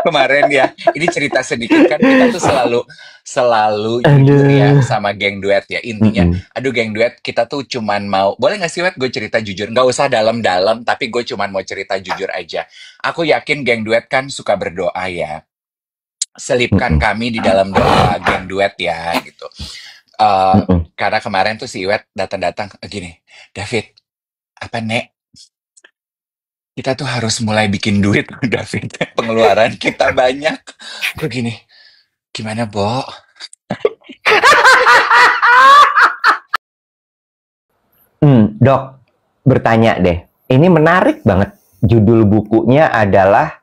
Kemarin ya, ini cerita sedikit kan kita tuh selalu jujur ya Aduh. sama geng duet ya. Intinya, Mm-mm. aduh geng duet kita tuh cuman mau, boleh gak sih Wet gue cerita jujur? Nggak usah dalam-dalam, tapi gue cuman mau cerita jujur aja. Aku yakin geng duet kan suka berdoa ya. Selipkan Mm-mm. kami di dalam doa geng duet ya gitu. Eh, Mm-mm. karena kemarin tuh si Wet datang-datang gini, David, apa Nek? Kita tuh harus mulai bikin duit, David. Pengeluaran kita banyak. Gue gini, gimana, Bo? Dok, bertanya deh. Ini menarik banget. Judul bukunya adalah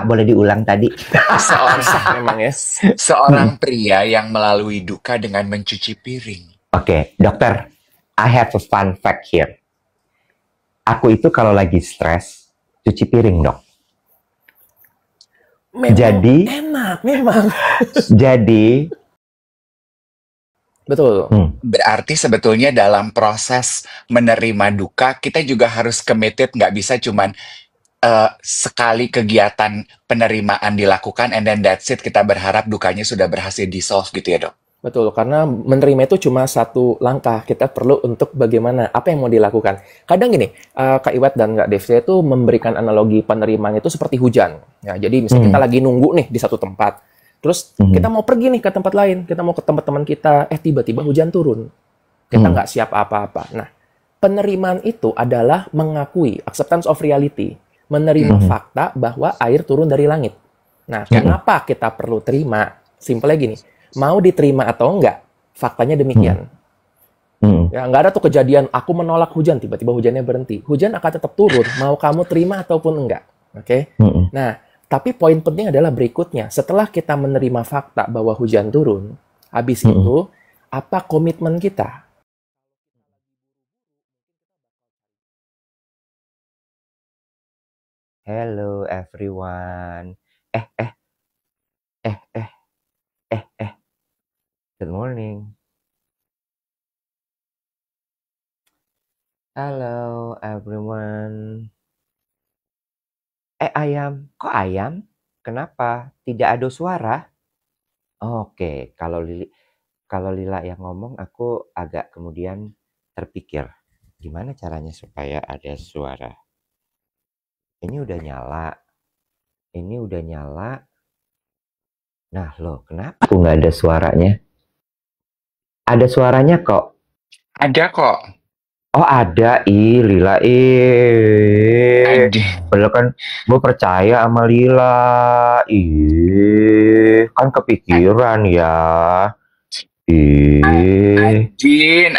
boleh diulang tadi? Seorang Susah memang ya. seorang pria yang melalui duka dengan mencuci piring. Oke, dokter. I have a fun fact here. Aku itu kalau lagi stres, cuci piring, dok. Memang Jadi, enak, memang. jadi, Betul. Berarti sebetulnya dalam proses menerima duka, kita juga harus committed, nggak bisa cuman sekali kegiatan penerimaan dilakukan and then that's it, kita berharap dukanya sudah berhasil di-solve gitu ya, Dok? Betul, karena menerima itu cuma satu langkah. Kita perlu untuk bagaimana, apa yang mau dilakukan. Kadang gini, Kak Iwet dan Kak Dev, saya itu memberikan analogi penerimaan itu seperti hujan. Ya, jadi misalnya kita lagi nunggu nih di satu tempat, terus kita mau pergi nih ke tempat lain, kita mau ke tempat teman kita, tiba-tiba hujan turun. Kita nggak siap apa-apa. Nah, penerimaan itu adalah mengakui, acceptance of reality, menerima fakta bahwa air turun dari langit. Nah, kenapa kita perlu terima? Simpelnya gini, mau diterima atau enggak, faktanya demikian. Ya, nggak ada tuh kejadian, aku menolak hujan, tiba-tiba hujannya berhenti. Hujan akan tetap turun, mau kamu terima ataupun enggak. Oke? Nah, tapi poin penting adalah berikutnya. Setelah kita menerima fakta bahwa hujan turun, habis itu, apa komitmen kita? hello everyone. Eh, eh, eh, eh, good morning. Hello everyone. Ayam, kok ayam? Kenapa? Tidak ada suara? Oke, kalau Lila yang ngomong, aku agak kemudian terpikir, gimana caranya supaya ada suara? Ini udah nyala. Ini udah nyala. Nah, loh, kenapa aku nggak ada suaranya? Ada suaranya kok. Ada kok. Oh, ada. Lila. Ada. Padahal kan gue percaya sama Lila. Kan kepikiran ya.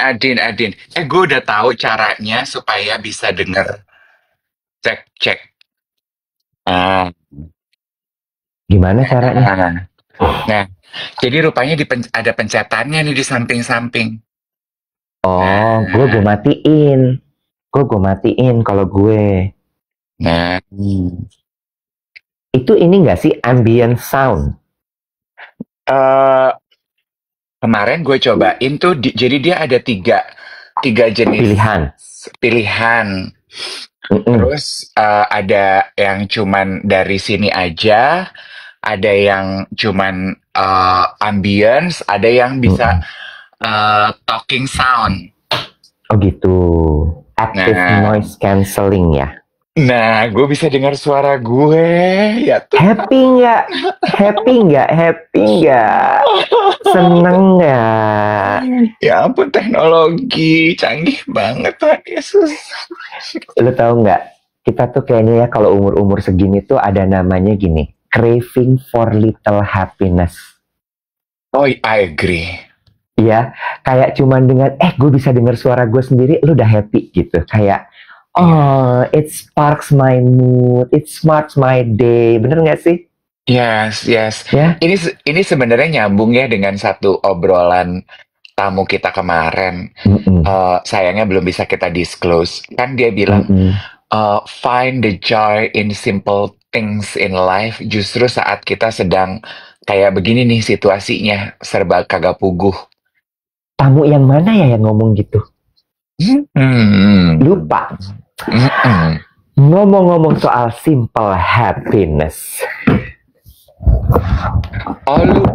Adin. Gue udah tahu caranya supaya bisa denger. Cek. Gimana caranya? Nah, jadi rupanya ada pencetannya nih di samping-samping. Oh, gue matiin. Gue matiin kalau gue. Nah, Itu ini nggak sih ambient sound? kemarin gue cobain tuh, jadi dia ada tiga jenis pilihan. Terus ada yang cuman dari sini aja, ada yang cuman ambience, ada yang bisa talking sound. Oh gitu, active noise cancelling ya. Nah, gue bisa dengar suara gue, ya tuh. Happy nggak? Seneng nggak? Ya ampun, teknologi canggih banget Tuhan Yesus. Lu tahu nggak? Kita tuh kayaknya ya kalau umur segini tuh ada namanya gini, craving for little happiness. Oh, I agree. Iya, kayak cuman dengan gue bisa dengar suara gue sendiri, lu udah happy gitu. Kayak it sparks my mood, it smarts my day. Bener nggak sih? Yes. Ya? Ini sebenarnya nyambung ya dengan satu obrolan tamu kita kemarin. Sayangnya belum bisa kita disclose. Kan dia bilang, find the joy in simple things in life. Justru saat kita sedang kayak begini nih situasinya, serba kagak puguh. Tamu yang mana ya yang ngomong gitu? Lupa. Ngomong-ngomong soal simple happiness. Oh lu,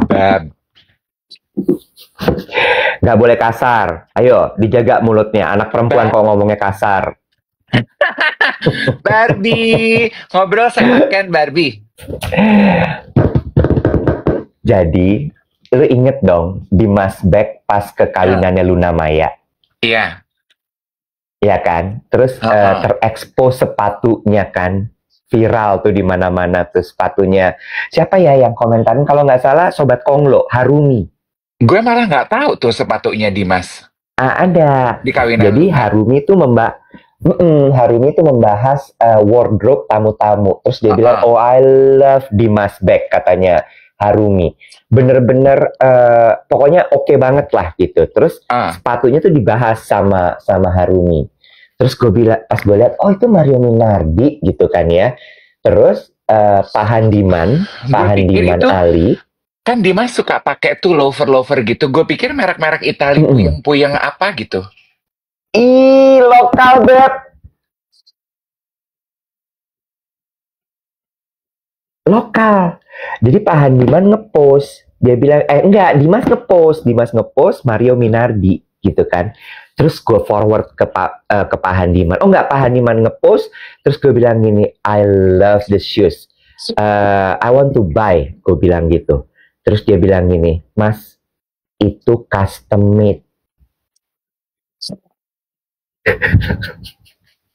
Bab. Gak boleh kasar. Ayo, dijaga mulutnya. Anak perempuan kok ngomongnya kasar. Barbie, ngobrol silahkan Barbie. Jadi, lu inget dong Dimas Beck pas kekawinannya Luna Maya? Iya. Iya kan? Terus terekspos sepatunya kan? Viral tuh di mana-mana tuh sepatunya. Siapa ya yang komentarin? Kalau nggak salah Sobat Konglo, Harumi. Gue malah nggak tahu tuh sepatunya Dimas. Ada. Di kawinan. Jadi Harumi tuh membahas wardrobe tamu-tamu. Terus dia bilang, oh I love Dimas Beck katanya Harumi. Bener-bener pokoknya oke banget lah gitu. Terus sepatunya tuh dibahas sama Harumi. Terus gue bilang, pas gue lihat, oh itu Mario Minardi gitu kan ya. Terus Pak Handiman Ali. Kan Dimas suka pakai tuh loafer gitu. Gue pikir merek-merek Itali puyeng-puyeng apa gitu. Ih, lokal beb. Lokal. Jadi Pak Handiman ngepost. Dia bilang, Dimas ngepost Mario Minardi gitu kan. Terus gue forward ke Pak Handiman. Oh enggak, Pak Handiman ngepost. Terus gue bilang gini, I love the shoes. I want to buy. Gue bilang gitu. Terus dia bilang gini, Mas, itu custom made.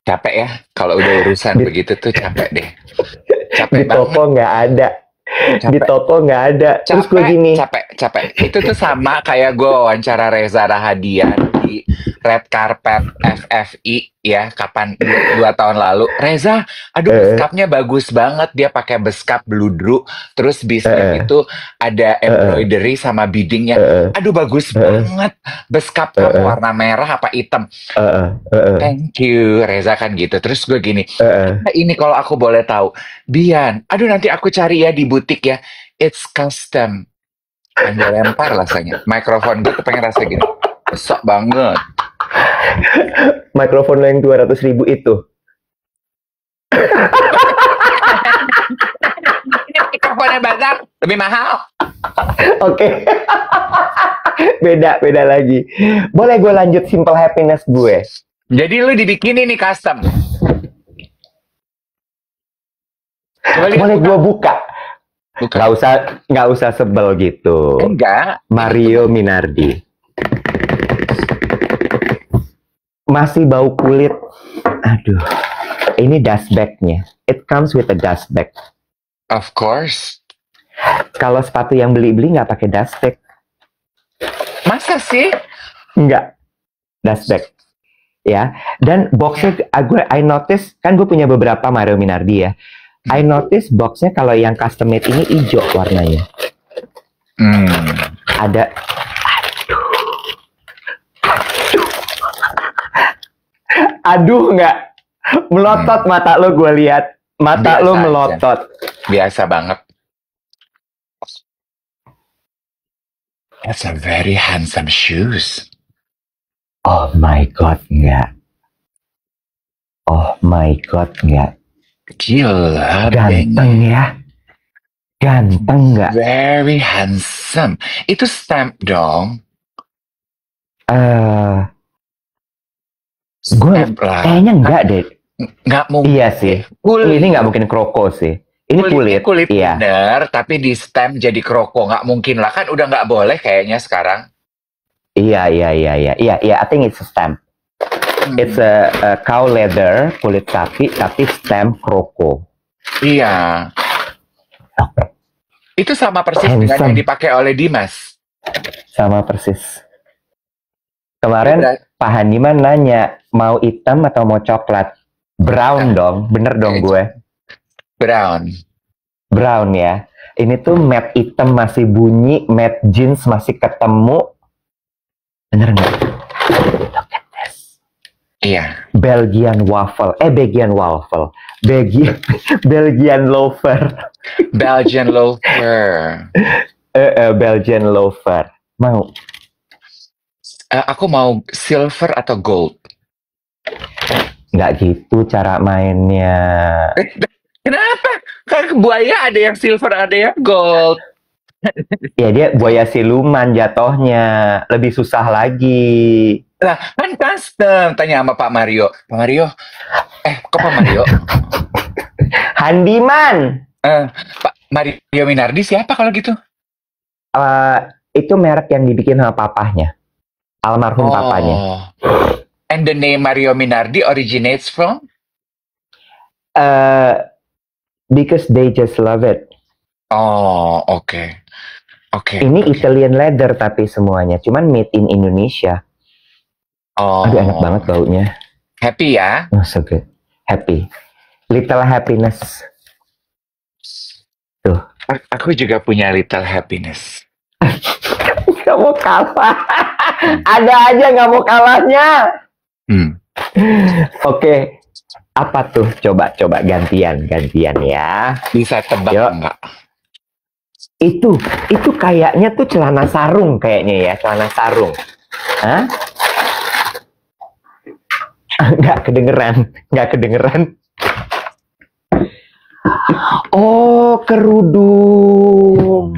Capek ya, kalau udah urusan begitu tuh capek deh. Capek di toko nggak ada. Di toko nggak ada. Terus gue gini. Capek. Itu tuh sama kayak gue wawancara Reza Rahadian di red carpet FFI ya, kapan 2 tahun lalu. Reza, aduh beskapnya bagus banget, dia pakai beskap bludru, terus bisnya itu ada embroidery sama biddingnya. Aduh bagus banget, beskap kamu warna merah apa hitam? Thank you Reza kan gitu. Terus gue gini, ini kalau aku boleh tahu, Bian, aduh nanti aku cari ya di butik ya, it's custom. Pengen lempar rasanya. Mikrofon gue tuh pengen rasa gini. Besok banget. Mikrofon lo yang 200.000 itu. Ini mikrofonnya bazar, lebih mahal. Oke. Beda lagi. Boleh gue lanjut simple happiness gue? Jadi lu dibikinin nih custom. Boleh gue buka? Nggak usah sebel gitu. Enggak. Mario Minardi. Masih bau kulit. Aduh. Ini dust bag-nya. It comes with a dust bag. Of course. Kalau sepatu yang beli-beli nggak pakai dust bag. Masa sih? Nggak. Dust bag. Ya. Dan boxnya, I notice, kan gue punya beberapa Mario Minardi ya. I notice boxnya kalau yang custom made ini hijau warnanya. Ada. Aduh nggak. Melotot mata lo, gue lihat. Mata lo melotot. Biasa banget. That's a very handsome shoes. Oh my god, enggak. Oh my god, enggak. Gila, ganteng ya. Ganteng nggak? Very handsome. Itu stamp dong. Gue kayaknya enggak deh. Nggak mungkin. Iya sih. Ini nggak mungkin kroko sih. Ini kulit iya. Bener, tapi di stamp jadi kroko. Nggak mungkin lah, kan udah nggak boleh kayaknya sekarang. Iya. I think it's a stamp. It's a cow leather, kulit sapi, tapi stamp kroko. Iya. Itu sama persis dengan yang dipakai oleh Dimas. Sama persis. Kemarin Pak Handiman nanya, mau hitam atau mau coklat? Brown dong, bener dong gue. Brown ya. Ini tuh matte hitam masih bunyi, matte jeans masih ketemu. Bener nggak? Iya. Belgian loafer. Belgian loafer. Mau? Aku mau silver atau gold. Nggak gitu cara mainnya. Kenapa? Kan buaya ada yang silver, ada yang gold. Ya dia buaya siluman jatohnya. Lebih susah lagi. Lah, kan custom. Tanya sama Pak Mario. Pak Mario? Kok Pak Mario? Handiman. Pak Mario Minardi siapa kalau gitu? Itu merek yang dibikin sama papahnya. Almarhum papanya. And the name Mario Minardi originates from? Because they just love it. Oh, oke. Ini Italian leather tapi semuanya. Cuman made in Indonesia. Aduh, enak banget baunya. Happy ya? Oh, so good. Happy. Little happiness. Tuh. Aku juga punya little happiness. Gak mau kalah. Ada aja gak mau kalahnya. Oke. Apa tuh? Coba gantian ya. Bisa tebak enggak? Itu kayaknya tuh celana sarung kayaknya ya, celana sarung. Hah? Nggak kedengeran. Oh, kerudung.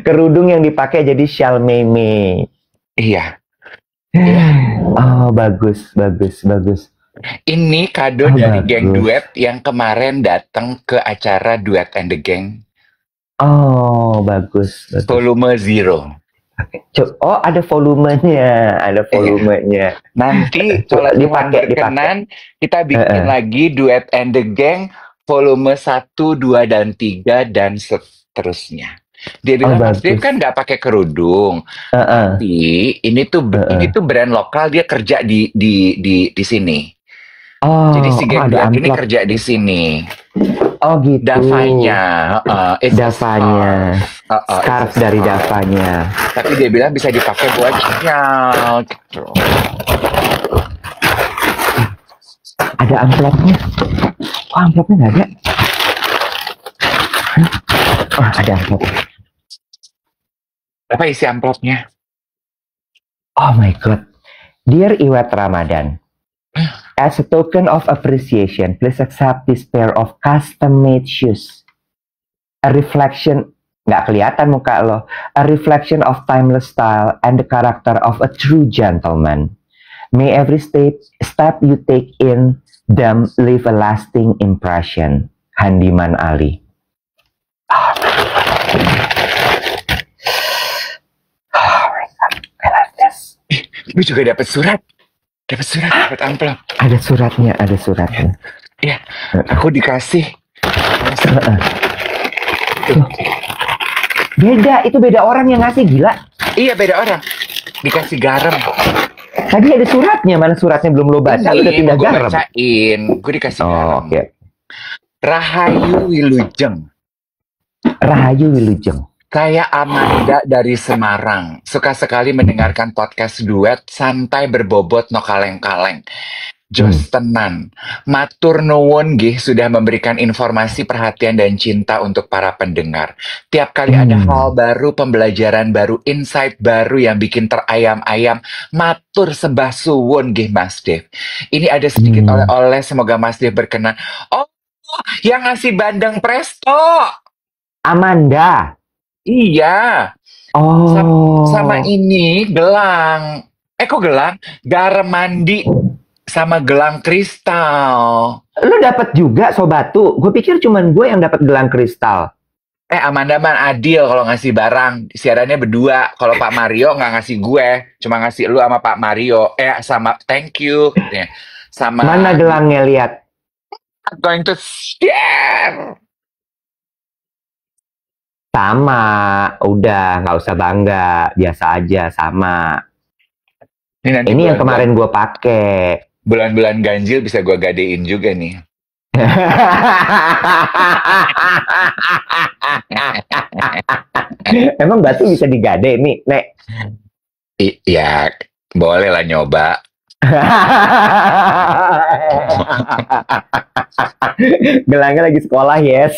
Kerudung yang dipakai jadi shawl meme. Iya. Oh, bagus. Ini kado dari geng duet yang kemarin datang ke acara Duet and the Gang. Oh, bagus. Volume 0. Oh, ada volumenya. Nanti kalau dipakai berkenan, kita bikin lagi Duet and the Gang volume 1, 2, dan 3 dan seterusnya. Dia bilang Mas Dave kan nggak pakai kerudung, tapi ini tuh brand lokal, dia kerja di sini. Jadi si geng duet ini kerja di sini. Oh gitu. Davanya, scarf dari Davanya. Tapi dia bilang bisa dipakai buat shawl gitu. Ada amplopnya. Oh, amplopnya nggak ada. Oh, ada amplop. Apa isi amplopnya? Oh my god. Dear Iwet Ramadan. As a token of appreciation, please accept this pair of custom-made shoes. A reflection, nggak kelihatan muka lo, a reflection of timeless style and the character of a true gentleman. May every step you take in them leave a lasting impression. Handiman Ali. Oh my God, I love this. Gue juga dapat surat. Dapat amplop. Ada suratnya. Iya, aku dikasih. Beda orang yang ngasih, gila. Iya, beda orang. Dikasih garam. Tadi ada suratnya, mana suratnya belum lo baca, lo udah pindah garam. Gue dikasih garam. Okay. Rahayu Wilujeng. Kayak Amanda dari Semarang, suka sekali mendengarkan podcast duet, santai berbobot no kaleng-kaleng. Jos tenan, matur nuwun nggih sudah memberikan informasi, perhatian dan cinta untuk para pendengar. Tiap kali ada hal baru, pembelajaran baru, insight baru yang bikin terayam-ayam, matur sembah suwun nggih Mas Dev. Ini ada sedikit oleh-oleh, semoga Mas Dev berkenan. Oh, yang ngasih bandeng presto. Amanda. Iya. Oh. Sama ini gelang. Kok gelang? Garam mandi sama gelang kristal. Lu dapat juga Sobatu? Gue pikir cuman gue yang dapat gelang kristal. Amanda man adil kalau ngasih barang. Siarannya berdua. Kalau Pak Mario nggak ngasih gue, cuma ngasih lu sama Pak Mario. Sama thank you. Sama. Mana gelangnya, lihat? I'm going to share. Sama, udah nggak usah bangga, biasa aja, sama. Ini yang kemarin gue pakai. Bulan-bulan ganjil bisa gue gadein juga nih. Emang batu bisa digade nih, Nek? Iya, boleh lah nyoba. Gelangnya lagi sekolah, yes.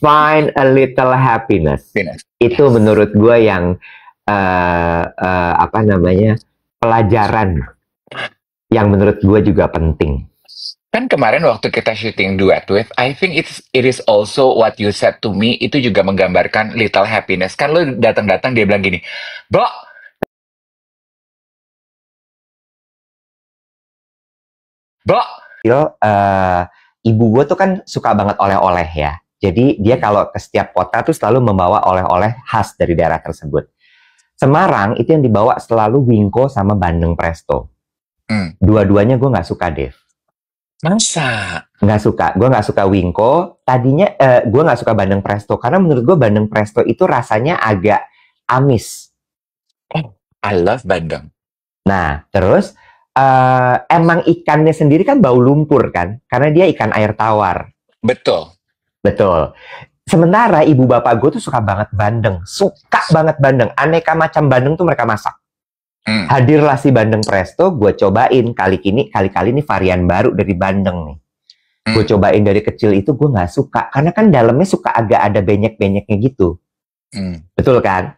Find a little happiness. Itu menurut gue yang apa namanya, pelajaran yang menurut gue juga penting. Kan kemarin waktu kita syuting Duet With, I think it is also what you said to me, itu juga menggambarkan little happiness. Kan lo datang-datang dia bilang gini, Bo, ibu gue tuh kan suka banget oleh-oleh ya. Jadi dia kalau ke setiap kota tuh selalu membawa oleh-oleh khas dari daerah tersebut. Semarang itu yang dibawa selalu wingko sama bandeng presto. Dua-duanya gue nggak suka, Dev. Masa? Nggak suka. Gue nggak suka wingko. Tadinya gue nggak suka bandeng presto karena menurut gue bandeng presto itu rasanya agak amis. Oh, I love bandeng. Nah, terus emang ikannya sendiri kan bau lumpur kan, karena dia ikan air tawar. Betul. Betul. Sementara ibu bapak gue tuh suka banget bandeng, suka banget bandeng. Aneka macam bandeng tuh mereka masak. Hadirlah si bandeng presto, gue cobain kali ini varian baru dari bandeng nih. Gue cobain dari kecil itu gue nggak suka, karena kan dalamnya suka agak ada benyek-benyeknya gitu. Betul kan?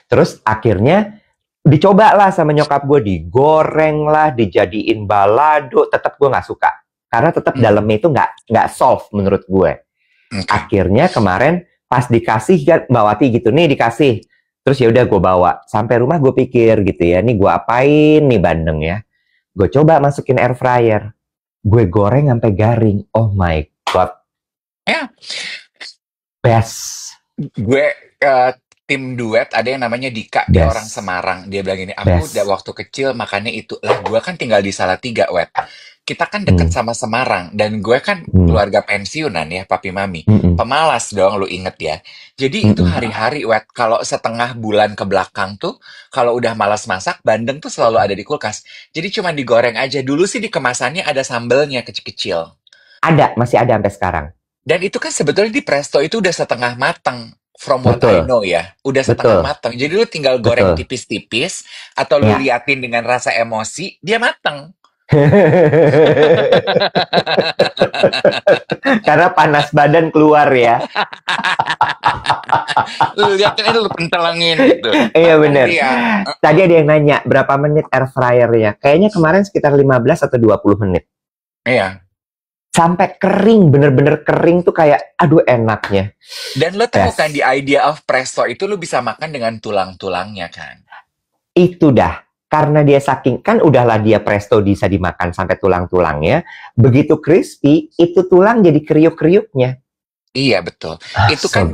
Terus akhirnya dicoba lah sama nyokap gue, digoreng lah, dijadiin balado, tetap gue nggak suka. Karena tetap dalamnya itu nggak soft menurut gue. Akhirnya kemarin pas dikasih kan Mbak Wati gitu, nih dikasih. Terus ya udah gue bawa sampai rumah, gue pikir gitu ya, nih gue apain nih bandeng ya. Gue coba masukin air fryer, gue goreng sampai garing. Oh my god, best. Gue tim Duet ada yang namanya Dika, dia orang Semarang. Dia bilang gini, aku udah waktu kecil makannya itu. Lah gue kan tinggal di Salatiga, Wet. Kita kan deket sama Semarang, dan gue kan keluarga pensiunan ya, papi mami. Pemalas dong, lu inget ya. Jadi itu hari-hari, Wet, kalau setengah bulan ke belakang tuh, kalau udah malas masak, bandeng tuh selalu ada di kulkas. Jadi cuma digoreng aja. Dulu sih di kemasannya ada sambelnya kecil-kecil. Ada, masih ada sampai sekarang. Dan itu kan sebetulnya di presto itu udah setengah matang. From what I know ya, udah setengah matang. Jadi lu tinggal goreng tipis-tipis, atau lu liatin dengan rasa emosi, dia matang. Karena panas badan keluar ya. Lu liatin, lu pentelengin gitu. Iya bener. Tadi ada yang nanya berapa menit air fryer ya. Kayaknya kemarin sekitar 15 atau 20 menit. Iya. Sampai kering, bener-bener kering tuh kayak aduh enaknya. Dan lo temukan di idea of presto itu lo bisa makan dengan tulang-tulangnya kan. Itu dah. Karena dia saking, kan udahlah dia presto bisa dimakan sampai tulang-tulangnya. Begitu crispy, itu tulang jadi kriuk-kriuknya. Iya betul. Itu so kan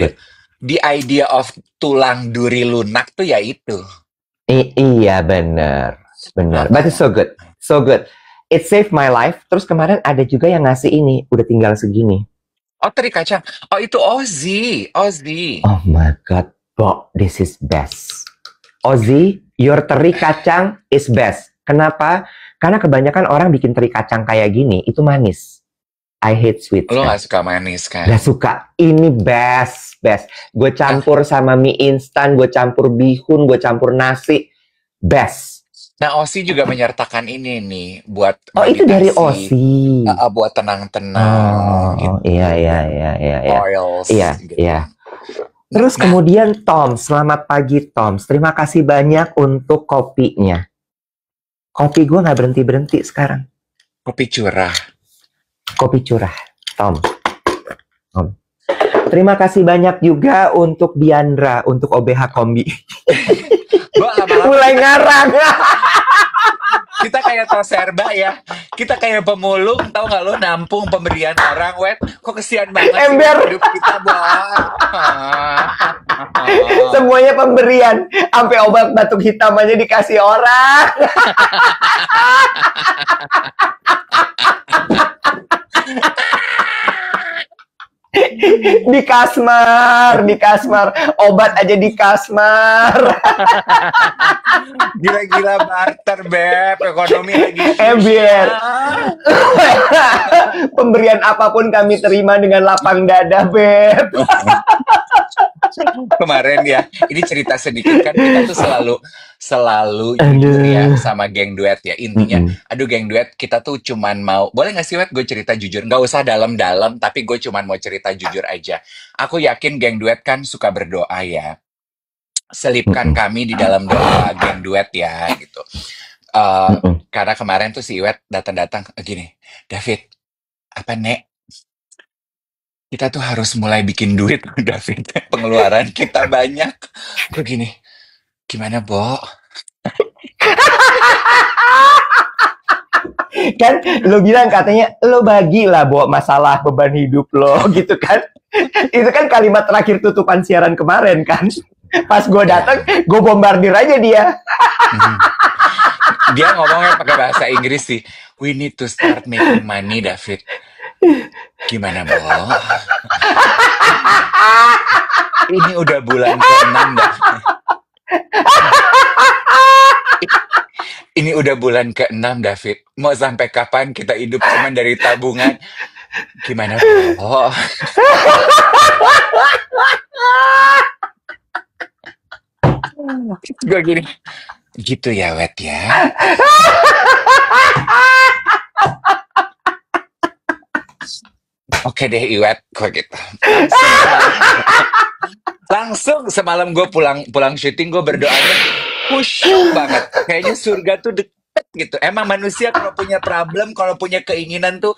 the idea of tulang duri lunak tuh ya itu. Iya bener. But it's so good. So good. It saved my life. Terus kemarin ada juga yang ngasih ini. Udah tinggal segini. Oh, teri kacang. Oh, itu Ozzy. Oh my God. Bo, this is best. Ozzy, your teri kacang is best. Kenapa? Karena kebanyakan orang bikin teri kacang kayak gini, itu manis. I hate sweet. Lo gak suka manis kan? Gak suka. Ini best. Gue campur sama mie instan, gue campur bihun, gue campur nasi. Best. Nah, Ozzy juga menyertakan ini nih buat meditasi. Oh, itu dari Ozzy. Buat tenang-tenang. Oh, gitu. Iya. Oils. Iya, gitu. iya. Terus kemudian Tom, selamat pagi Tom. Terima kasih banyak untuk kopinya. Kopi gue nggak berhenti sekarang. Kopi curah, Tom. Terima kasih banyak juga untuk Diandra, untuk OBH Kombi. Mulai ngarang. Kita kayak Toserba ya. Kita kayak pemulung, tahu nggak lo, nampung pemberian orang, Wet. Kok kesian banget Ember. sih hidup kita, Semuanya pemberian. Sampai obat batuk hitam aja dikasih orang. Di kasmar, obat aja di kasmar. Gila-gila barter, Beb, ekonomi lagi biar pemberian apapun kami terima dengan lapang dada, Beb. Kemarin ya, ini cerita sedikit kan, kita tuh selalu jujur ya Aduh. sama geng duet ya. Intinya, aduh geng duet, kita tuh cuman mau, boleh nggak sih Wet gue cerita jujur? Nggak usah dalam-dalam, tapi gue cuman mau cerita jujur aja. Aku yakin geng duet kan suka berdoa ya. Selipkan kami di dalam doa geng duet ya gitu. Karena kemarin tuh si Iwet datang-datang gini, David, apa Nek? Kita tuh harus mulai bikin duit, David. Pengeluaran kita banyak. Gue gini, gimana, Bo? Kan lo bilang katanya lo bagilah bawa masalah beban hidup lo gitu kan. Itu kan kalimat terakhir tutupan siaran kemarin kan. Pas gue datang, gue bombardir aja dia. Dia ngomongnya pakai bahasa Inggris sih. We need to start making money, David. Gimana, Bo? Ini udah bulan ke-6, David. Ini udah bulan ke-6, David. Mau sampai kapan kita hidup cuma dari tabungan? Gimana, Bo? Gue gini, gitu ya, Wet ya. Oke deh, Iwet, kok gitu. Langsung semalam gue pulang syuting, gue berdoanya khusyuk banget. Kayaknya surga tuh deket gitu. Emang manusia kalau punya problem, kalau punya keinginan tuh,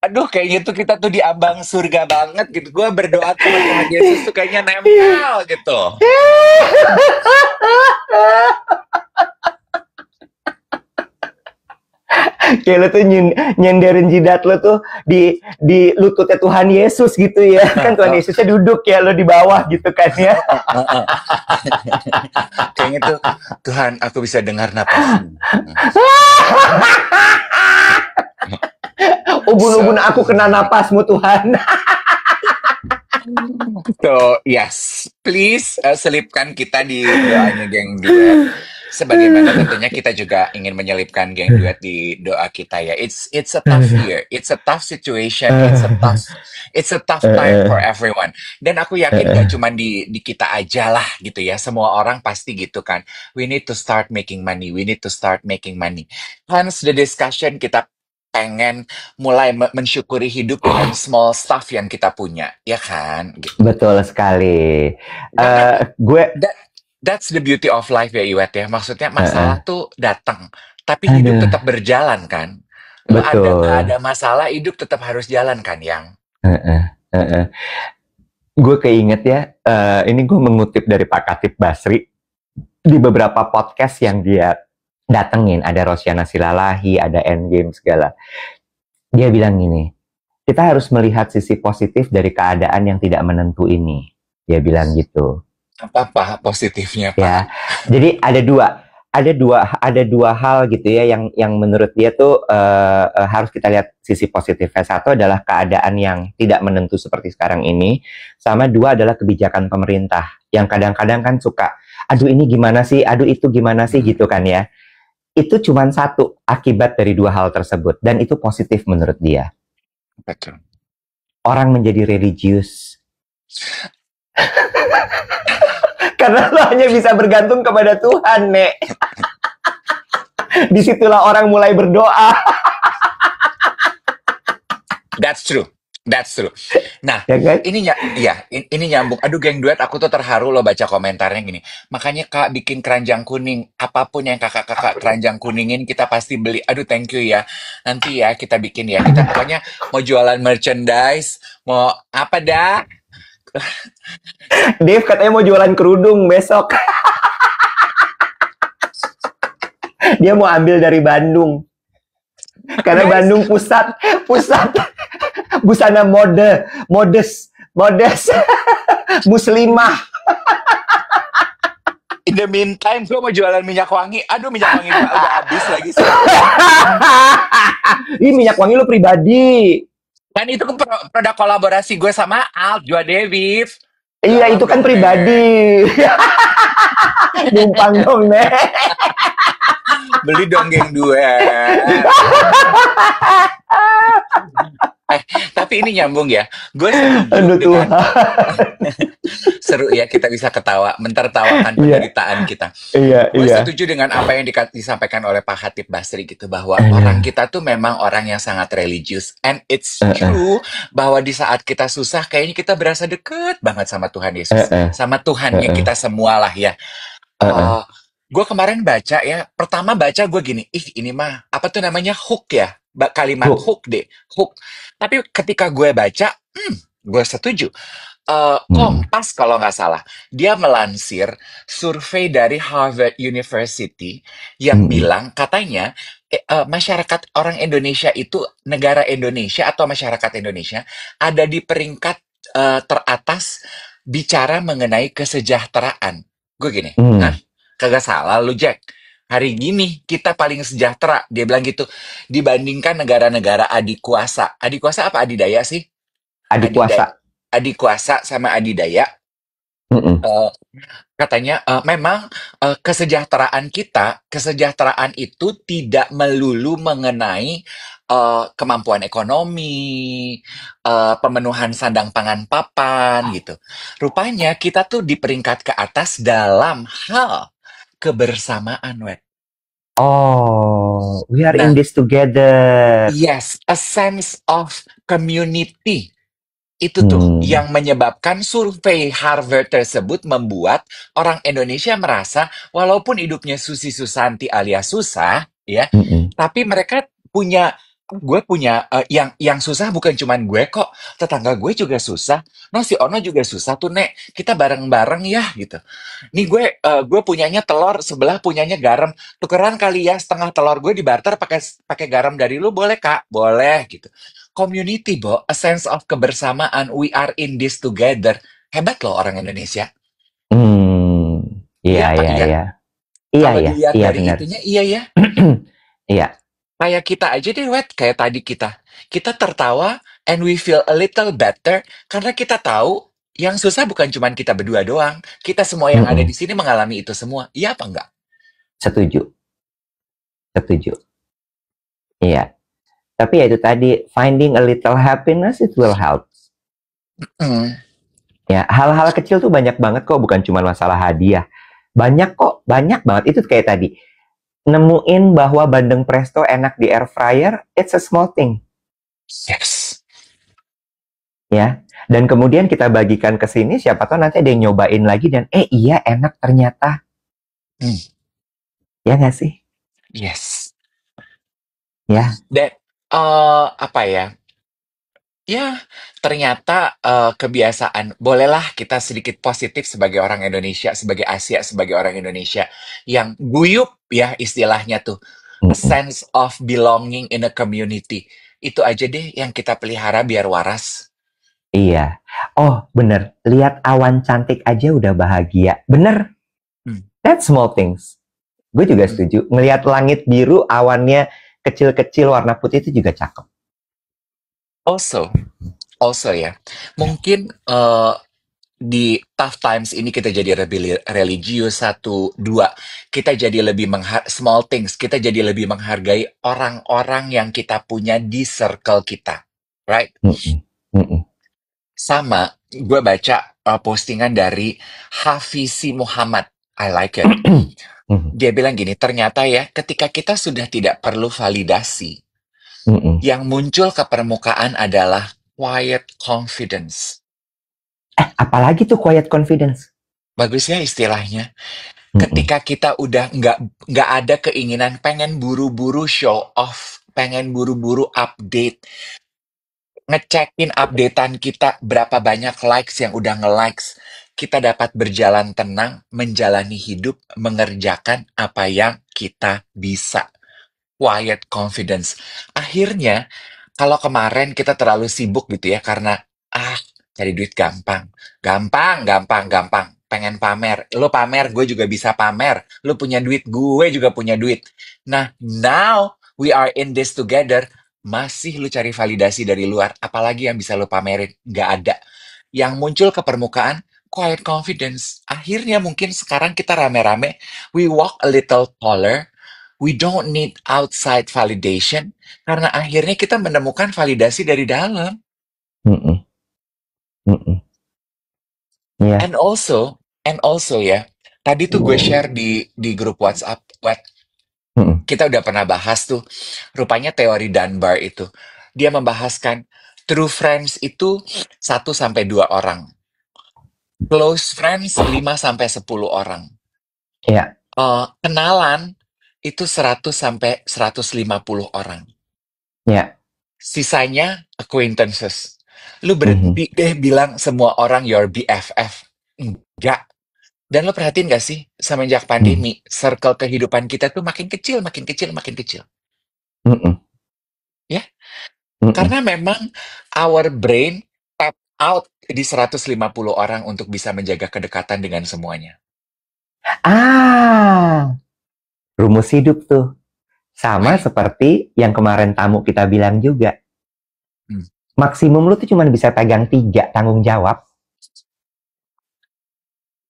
aduh kayaknya tuh kita tuh di ambang surga banget gitu. Gue berdoa tuh Tuhan Yesus tuh kayaknya nempel gitu. Kayak lo tuh nyenderin jidat lo tuh di lututnya Tuhan Yesus gitu ya. Kan Tuhan Yesusnya duduk ya, lo di bawah gitu kan ya. Kayaknya tuh, Tuhan aku bisa dengar napasmu. Ubun-ubun aku kena napasmu Tuhan. So, yes, please selipkan kita di doanya geng duet. Sebagaimana tentunya kita juga ingin menyelipkan geng duet di doa kita ya. It's a tough year, it's a tough situation, it's a tough time for everyone. Dan aku yakin gak cuma di kita aja lah gitu ya. Semua orang pasti gitu kan. We need to start making money. We need to start making money. Hence the discussion, kita pengen mulai mensyukuri hidup dengan small stuff yang kita punya, ya kan? Gitu. Betul sekali. That's the beauty of life ya, Iwet ya. Maksudnya masalah tuh datang, tapi hidup tetap berjalan kan. Betul. Ada masalah, hidup tetap harus jalan kan, Yang. Gue keinget ya, ini gue mengutip dari Pak Khatib Basri di beberapa podcast yang dia datengin, ada Rosiana Silalahi, ada Endgame segala. Dia bilang gini, kita harus melihat sisi positif dari keadaan yang tidak menentu ini. Dia bilang gitu. Apa positifnya, Pak? Ya, jadi ada dua hal gitu ya yang menurut dia tuh harus kita lihat sisi positifnya. Satu adalah keadaan yang tidak menentu seperti sekarang ini, sama dua adalah kebijakan pemerintah yang kadang-kadang kan suka, aduh ini gimana sih, aduh itu gimana sih gitu kan ya. Itu cuma satu akibat dari dua hal tersebut dan itu positif menurut dia. Betul. Orang menjadi religius. Karena lo hanya bisa bergantung kepada Tuhan, Nek. Disitulah orang mulai berdoa. That's true. Nah, ya kan? ini nyambung. Aduh, geng duet, aku tuh terharu loh baca komentarnya gini. Makanya Kak bikin keranjang kuning. Apapun yang kakak-kakak keranjang kuningin, kita pasti beli. Aduh, thank you ya. Nanti ya kita bikin ya. Kita pokoknya mau jualan merchandise, mau apa dah? Dave katanya mau jualan kerudung besok. Dia mau ambil dari Bandung. Karena Bandung pusat busana modest muslimah. In the meantime, gue mau jualan minyak wangi. Aduh, minyak wangi udah habis lagi sih. Ini minyak wangi lo pribadi. Kan itu kan produk kolaborasi gue sama Alt, Joa Deviv. Iya, itu kan pribadi. Numpang dong, Nek. Beli dong geng duet. Tapi ini nyambung ya. Gue seru ya kita bisa ketawa, mentertawakan Iya, penderitaan kita. iya, Gue iya. setuju dengan apa yang disampaikan oleh Pak Hatip Basri gitu, bahwa orang Aduh. kita tuh memang orang yang sangat religius, and it's Heeh, true bahwa di saat kita susah kayaknya kita berasa deket banget sama Tuhan Yesus, heeh, sama Tuhannya heeh, kita semua lah ya. heeh. Gue kemarin baca ya, pertama baca gue gini, ih ini mah apa tuh namanya hook ya, kalimat Hook. hook deh, hook. Tapi ketika gue baca, gue setuju. Mm-mm. Kompas kalau nggak salah, dia melansir survei dari Harvard University yang Mm-mm. bilang katanya masyarakat orang Indonesia itu, negara Indonesia atau masyarakat Indonesia ada di peringkat teratas bicara mengenai kesejahteraan. Gue gini, hah? Mm. Kagak salah lu Jack. Hari gini kita paling sejahtera, dia bilang gitu, dibandingkan negara-negara adik kuasa. Adik kuasa apa adidaya sih? Adik Adidaya, kuasa. adik kuasa sama adidaya. Mm-mm. Katanya memang kesejahteraan itu tidak melulu mengenai kemampuan ekonomi, pemenuhan sandang pangan papan gitu. Rupanya kita tuh di peringkat ke atas dalam hal kebersamaan, Wet. Oh, we are in Nah, this together. yes, a sense of community. Itu tuh yang menyebabkan survei Harvard tersebut membuat orang Indonesia merasa walaupun hidupnya Susi Susanti alias susah, ya, Mm-mm. tapi mereka gue punya yang susah bukan cuman gue kok, tetangga gue juga susah. No, si Ono juga susah tuh, Nek. Kita bareng-bareng ya gitu. Nih gue punyanya telur, sebelah punyanya garam. Tukeran kali ya, setengah telur gue dibarter pakai pakai garam dari lu, boleh Kak? Boleh gitu. Community, Bo, a sense of kebersamaan. We are in this together. Hebat loh orang Indonesia. Iya, Iya, Pak, iya, iya. iya. Iya, Kalau iya, dilihat iya dari benar. itunya, iya ya. Iya. Kayak kita aja deh, Wet. Kayak tadi kita. Kita tertawa and we feel a little better karena kita tahu yang susah bukan cuma kita berdua doang. Kita semua yang ada di Mm-mm. sini mengalami itu semua. Iya apa enggak? Setuju, setuju. Iya. Tapi ya itu tadi, finding a little happiness it will help. Hmm. Ya, hal-hal kecil tuh banyak banget kok, bukan cuma masalah hadiah. Banyak kok, banyak banget. Itu kayak tadi, nemuin bahwa bandeng presto enak di air fryer, it's a small thing. Yes. Ya, dan kemudian kita bagikan ke sini, siapa tahu nanti ada yang nyobain lagi dan iya enak ternyata. Ya nggak sih? Yes. Ya. Dan apa ya? Ya, ternyata kebiasaan, bolehlah kita sedikit positif sebagai orang Indonesia, sebagai Asia, sebagai orang Indonesia yang guyup ya istilahnya tuh. A sense of belonging in a community. Itu aja deh yang kita pelihara biar waras. Iya. Oh, bener. Lihat awan cantik aja udah bahagia. Bener. That's small things. Gue juga setuju. Ngelihat langit biru, awannya kecil-kecil warna putih itu juga cakep. Also ya, mungkin di tough times ini kita jadi lebih religius, 1, 2, kita jadi lebih small things, kita jadi lebih menghargai orang-orang yang kita punya di circle kita, right? Sama, gue baca postingan dari Hafizi Muhammad, I like it. Dia bilang gini, ternyata ya ketika kita sudah tidak perlu validasi, yang muncul ke permukaan adalah quiet confidence. Apalagi tuh quiet confidence? Bagus ya istilahnya. Ketika kita udah nggak ada keinginan pengen buru-buru show off, pengen buru-buru update, ngecekin updatean kita berapa banyak likes yang udah nge-likes, kita dapat berjalan tenang, menjalani hidup, mengerjakan apa yang kita bisa. Quiet confidence. Akhirnya, kalau kemarin kita terlalu sibuk gitu ya, karena cari duit gampang. Gampang. Pengen pamer. Lo pamer, gue juga bisa pamer. Lo punya duit, gue juga punya duit. Nah, now we are in this together. Masih lo cari validasi dari luar. Apalagi yang bisa lo pamerin? Nggak ada. Yang muncul ke permukaan, quiet confidence. Akhirnya mungkin sekarang kita rame-rame, we walk a little taller. We don't need outside validation. Karena akhirnya kita menemukan validasi dari dalam. Iya. And also ya, tadi tuh gue share di grup WhatsApp, kita udah pernah bahas tuh, rupanya teori Dunbar itu. Dia membahaskan true friends itu 1 sampai 2 orang. Close friends 5 sampai 10 orang. Iya. Kenalan itu 100 sampai 150 orang. Iya. Sisanya acquaintances. Lu berhenti deh bilang semua orang your BFF. Enggak. Dan lo perhatiin gak sih, semenjak pandemi, circle kehidupan kita tuh makin kecil, makin kecil, makin kecil. Ya? Karena memang our brain tap out di 150 orang untuk bisa menjaga kedekatan dengan semuanya. Rumus hidup tuh. Sama seperti yang kemarin tamu kita bilang juga. Maksimum lu tuh cuma bisa pegang 3 tanggung jawab.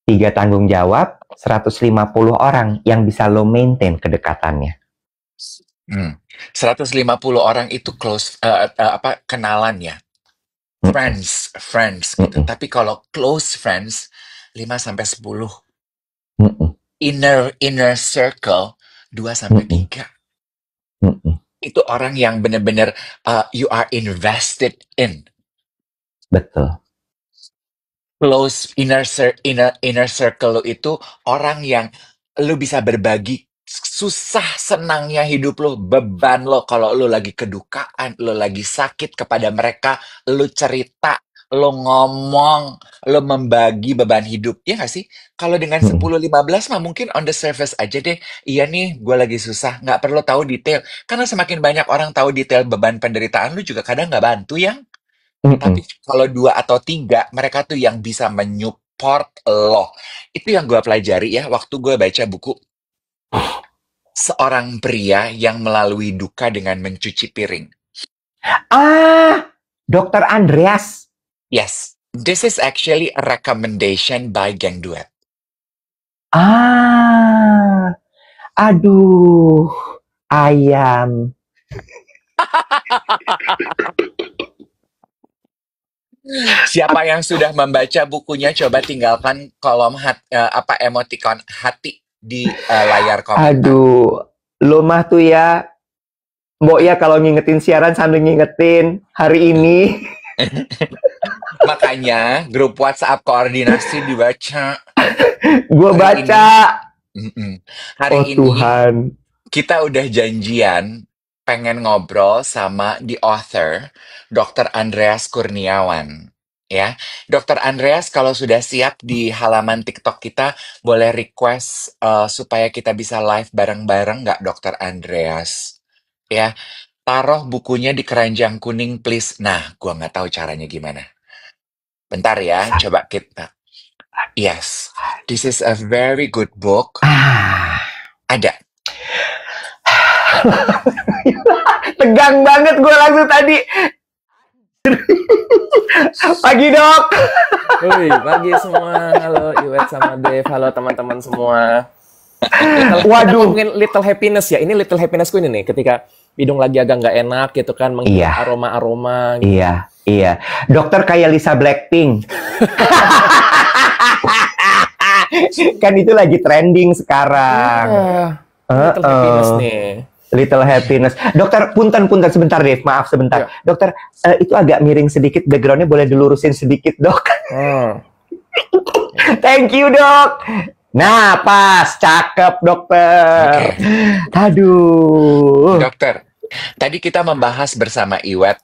3 tanggung jawab, 150 orang yang bisa lo maintain kedekatannya. 150 orang itu close, kenalan ya. Friends gitu. Tapi kalau close friends, 5-10. Inner circle, 2-3. Itu orang yang benar-benar you are invested in. Betul. Close inner circle lo itu orang yang lo bisa berbagi susah senangnya hidup lo, beban lo, kalau lo lagi kedukaan, lo lagi sakit, kepada mereka lo cerita, lo ngomong, lo membagi beban hidup, ya nggak sih? Kalau dengan 10-15 mah mungkin on the surface aja deh, iya nih gue lagi susah, nggak perlu tahu detail, karena semakin banyak orang tahu detail beban penderitaan lo juga kadang nggak bantu ya. Tapi kalau 2 atau 3, mereka tuh yang bisa menyupport lo. Itu yang gue pelajari ya, waktu gue baca buku Seorang Pria yang Melalui Duka dengan Mencuci Piring. Dr. Andreas. Yes, this is actually a recommendation by Geng Duet. Aduh, ayam. Siapa yang sudah membaca bukunya, coba tinggalkan kolom emoticon hati di layar komentar. Aduh, lo mah tuh ya, Mbok ya kalau ngingetin siaran sambil ngingetin hari ini. Makanya grup WhatsApp koordinasi dibaca. Gue baca. Hari ini Tuhan, kita udah janjian pengen ngobrol sama the author, Dr. Andreas Kurniawan. Ya, Dr. Andreas kalau sudah siap di halaman TikTok kita, boleh request supaya kita bisa live bareng-bareng nggak, Dr. Andreas? Ya, taruh bukunya di keranjang kuning, please. Nah, gua nggak tahu caranya gimana. Bentar ya, coba kita. Yes, this is a very good book. Ada. Tegang banget gue langsung tadi. Pagi dok. Pagi semua. Halo Iwet sama Dev. Halo teman-teman semua. Waduh. Mungkin little happiness ya. Ini little happinessku ini nih. Ketika hidung lagi agak nggak enak gitu kan. Menghirup aroma-aroma. Gitu. Iya. Dokter kayak Lisa Blackpink. Kan itu lagi trending sekarang. Little happiness nih. Little happiness. Dokter, punten sebentar, Dev. Maaf sebentar. Ya. Dokter, itu agak miring sedikit. Backgroundnya boleh dilurusin sedikit, dok. Thank you, dok. Nah, pas. Cakep, dokter. Aduh. Dokter, tadi kita membahas bersama Iwet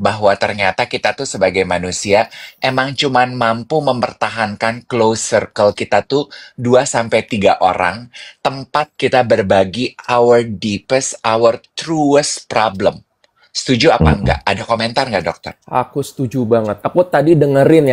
bahwa ternyata kita tuh sebagai manusia emang cuman mampu mempertahankan close circle kita tuh 2-3 orang, tempat kita berbagi our deepest, our truest problem. Setuju apa enggak? Ada komentar nggak, dokter? Aku setuju banget. Aku tadi dengerin